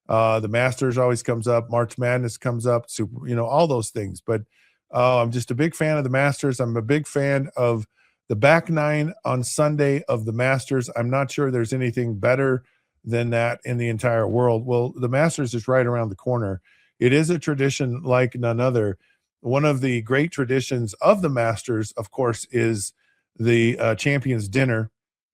The Masters always comes up. March Madness comes up, all those things. But I'm just a big fan of the Masters. I'm a big fan of the back nine on Sunday of the Masters. I'm not sure there's anything better than that in the entire world. Well, the Masters is right around the corner. It is a tradition like none other. one of the great traditions of the Masters, of course, is the champions dinner,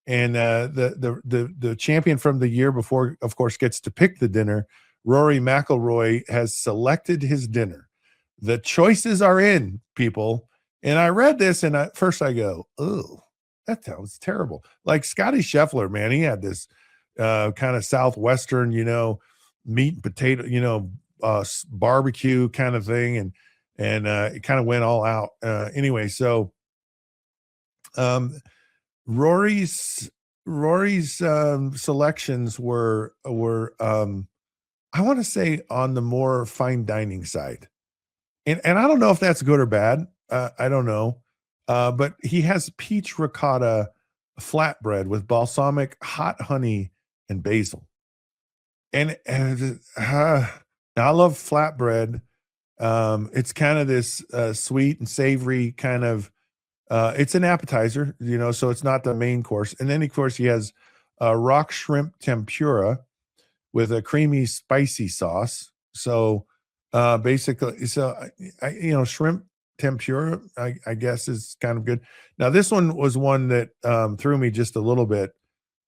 and the champion from the year before, of course, gets to pick the dinner. Rory McIlroy has selected his dinner. The choices are in, people. And I read this, and at first I go, "Oh, that sounds terrible." Like Scotty Scheffler, man, he had this kind of Southwestern, meat and potato, barbecue kind of thing, and it kind of went all out. Anyway, so Rory's selections were I want to say on the more fine dining side, and I don't know if that's good or bad. I don't know, but he has peach ricotta flatbread with balsamic hot honey and basil, and now I love flatbread. It's kind of this sweet and savory kind of. It's an appetizer, so it's not the main course. And then, of course, he has rock shrimp tempura with a creamy, spicy sauce. So basically, shrimp tempura, I guess, is kind of good. Now, this one was one that threw me just a little bit,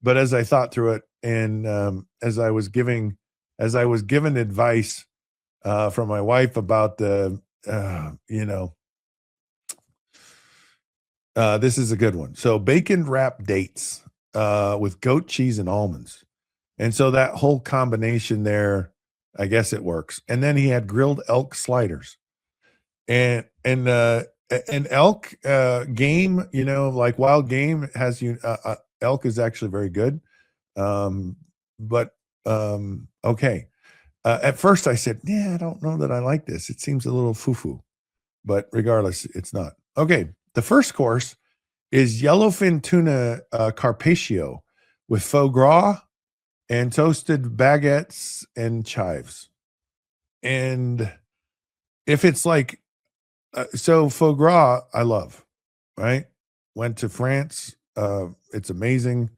but as I thought through it, and as I was given advice from my wife about the, this is a good one. So bacon wrapped dates with goat cheese and almonds. And so that whole combination there, I guess it works. And then he had grilled elk sliders. And elk game, like wild game has elk is actually very good. But okay. At first I said, yeah, I don't know that I like this. It seems a little foo-foo, but regardless, it's not. Okay. The first course is yellowfin tuna carpaccio with foie gras and toasted baguettes and chives. And if it's like, so foie gras, I love, right? Went to France. It's amazing.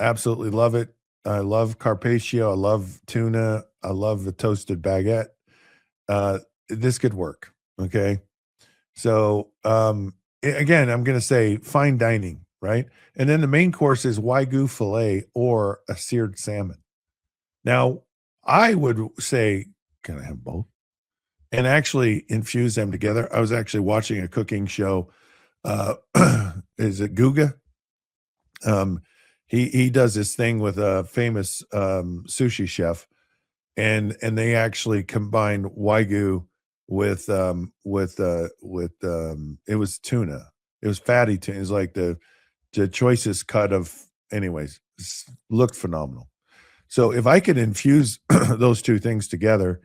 Absolutely love it. I love carpaccio. I love tuna. I love the toasted baguette. This could work. Okay. So, again, I'm going to say fine dining, right? And then the main course is Wagyu filet or a seared salmon. Now, I would say, can I have both? And actually infuse them together. I was actually watching a cooking show. Is it Guga? He does this thing with a famous sushi chef, and they actually combined Wagyu with it was tuna. It was fatty tuna. It was like the choicest cut of, anyways, looked phenomenal. So if I could infuse those two things together,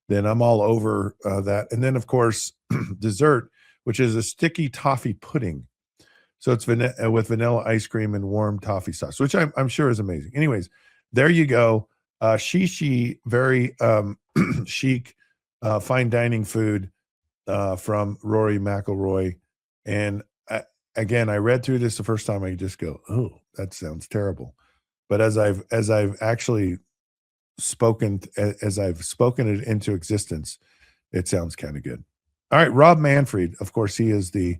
then I'm all over that. And then, of course, dessert, which is a sticky toffee pudding. So it's with vanilla ice cream and warm toffee sauce, which I'm sure is amazing. Anyways, there you go. Shishi, very chic, fine dining food from Rory McIlroy. And again, I read through this the first time. I just go, oh, that sounds terrible. But as I've actually spoken it into existence, it sounds kind of good. All right, Rob Manfred, of course, he is the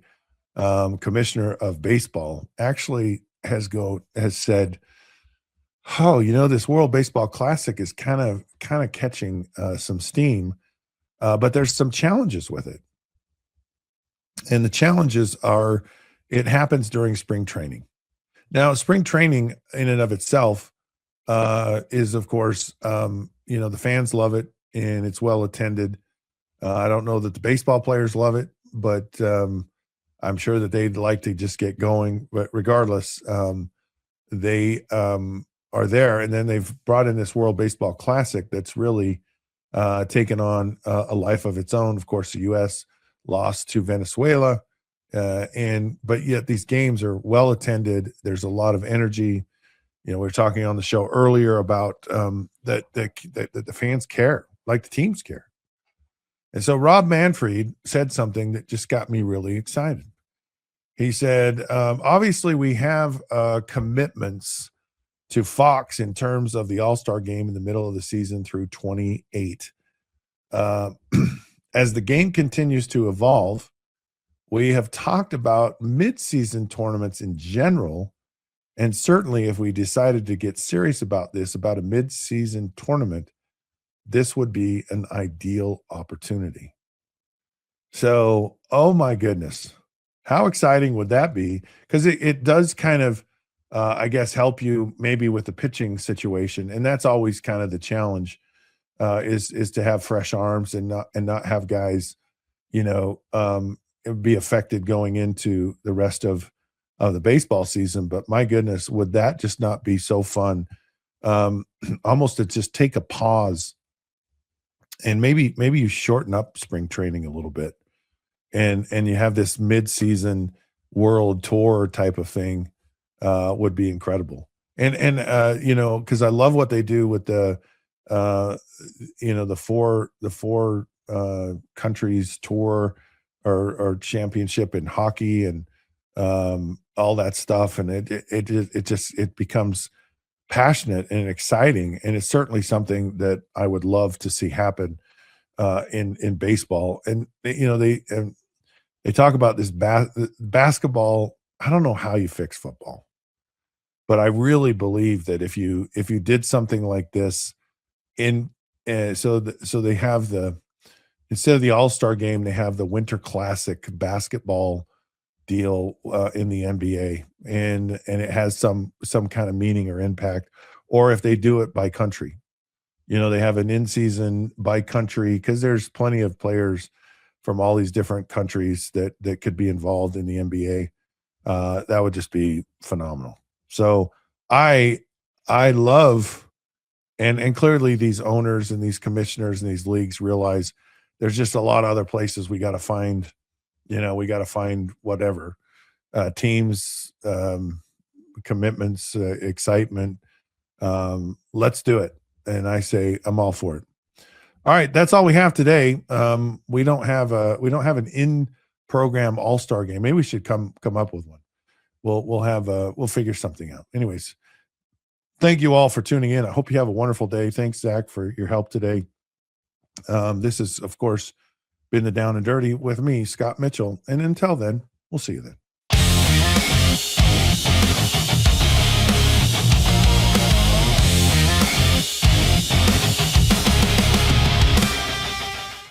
commissioner of baseball, actually has said, oh, this World Baseball Classic is kind of catching some steam, but there's some challenges with it. And the challenges are, it happens during spring training. Now, spring training in and of itself is, of course, the fans love it and it's well attended. I don't know that the baseball players love it, but I'm sure that they'd like to just get going. But regardless, they are there. And then they've brought in this World Baseball Classic that's really taken on a life of its own. Of course, the U.S. lost to Venezuela. But yet these games are well attended. There's a lot of energy. We were talking on the show earlier about that the fans care, like the teams care. And so Rob Manfred said something that just got me really excited. He said, obviously we have commitments to Fox in terms of the All-Star game in the middle of the season through 28. as the game continues to evolve, we have talked about mid-season tournaments in general. And certainly if we decided to get serious about this, about a mid-season tournament, this would be an ideal opportunity. So, oh my goodness, how exciting would that be? Because it does kind of, I guess, help you maybe with the pitching situation. And that's always kind of the challenge, is to have fresh arms and not have guys, be affected going into the rest of the baseball season. But my goodness, would that just not be so fun? Almost to just take a pause and maybe you shorten up spring training a little bit, and you have this mid-season world tour type of thing, would be incredible. And because I love what they do with the the four countries tour or championship in hockey and all that stuff, and it becomes passionate and exciting, and it's certainly something that I would love to see happen in baseball. And they talk about this basketball. I don't know how you fix football, but I really believe that if you did something like this so they have instead of the All-Star game, they have the Winter Classic basketball deal in the NBA, and it has some kind of meaning or impact. Or if they do it by country, they have an in-season by country, because there's plenty of players from all these different countries that could be involved in the NBA. That would just be phenomenal. So I love, and clearly these owners and these commissioners and these leagues realize there's just a lot of other places we got to find. We got to find whatever teams, commitments, excitement. Let's do it. And I say I'm all for it. All right, that's all we have today. We don't have an in-program all-star game. Maybe we should come up with one. We'll figure something out. Anyways, thank you all for tuning in. I hope you have a wonderful day. Thanks, Zach, for your help today. This is, of course, been the Down and Dirty with me, Scott Mitchell. And until then, we'll see you then.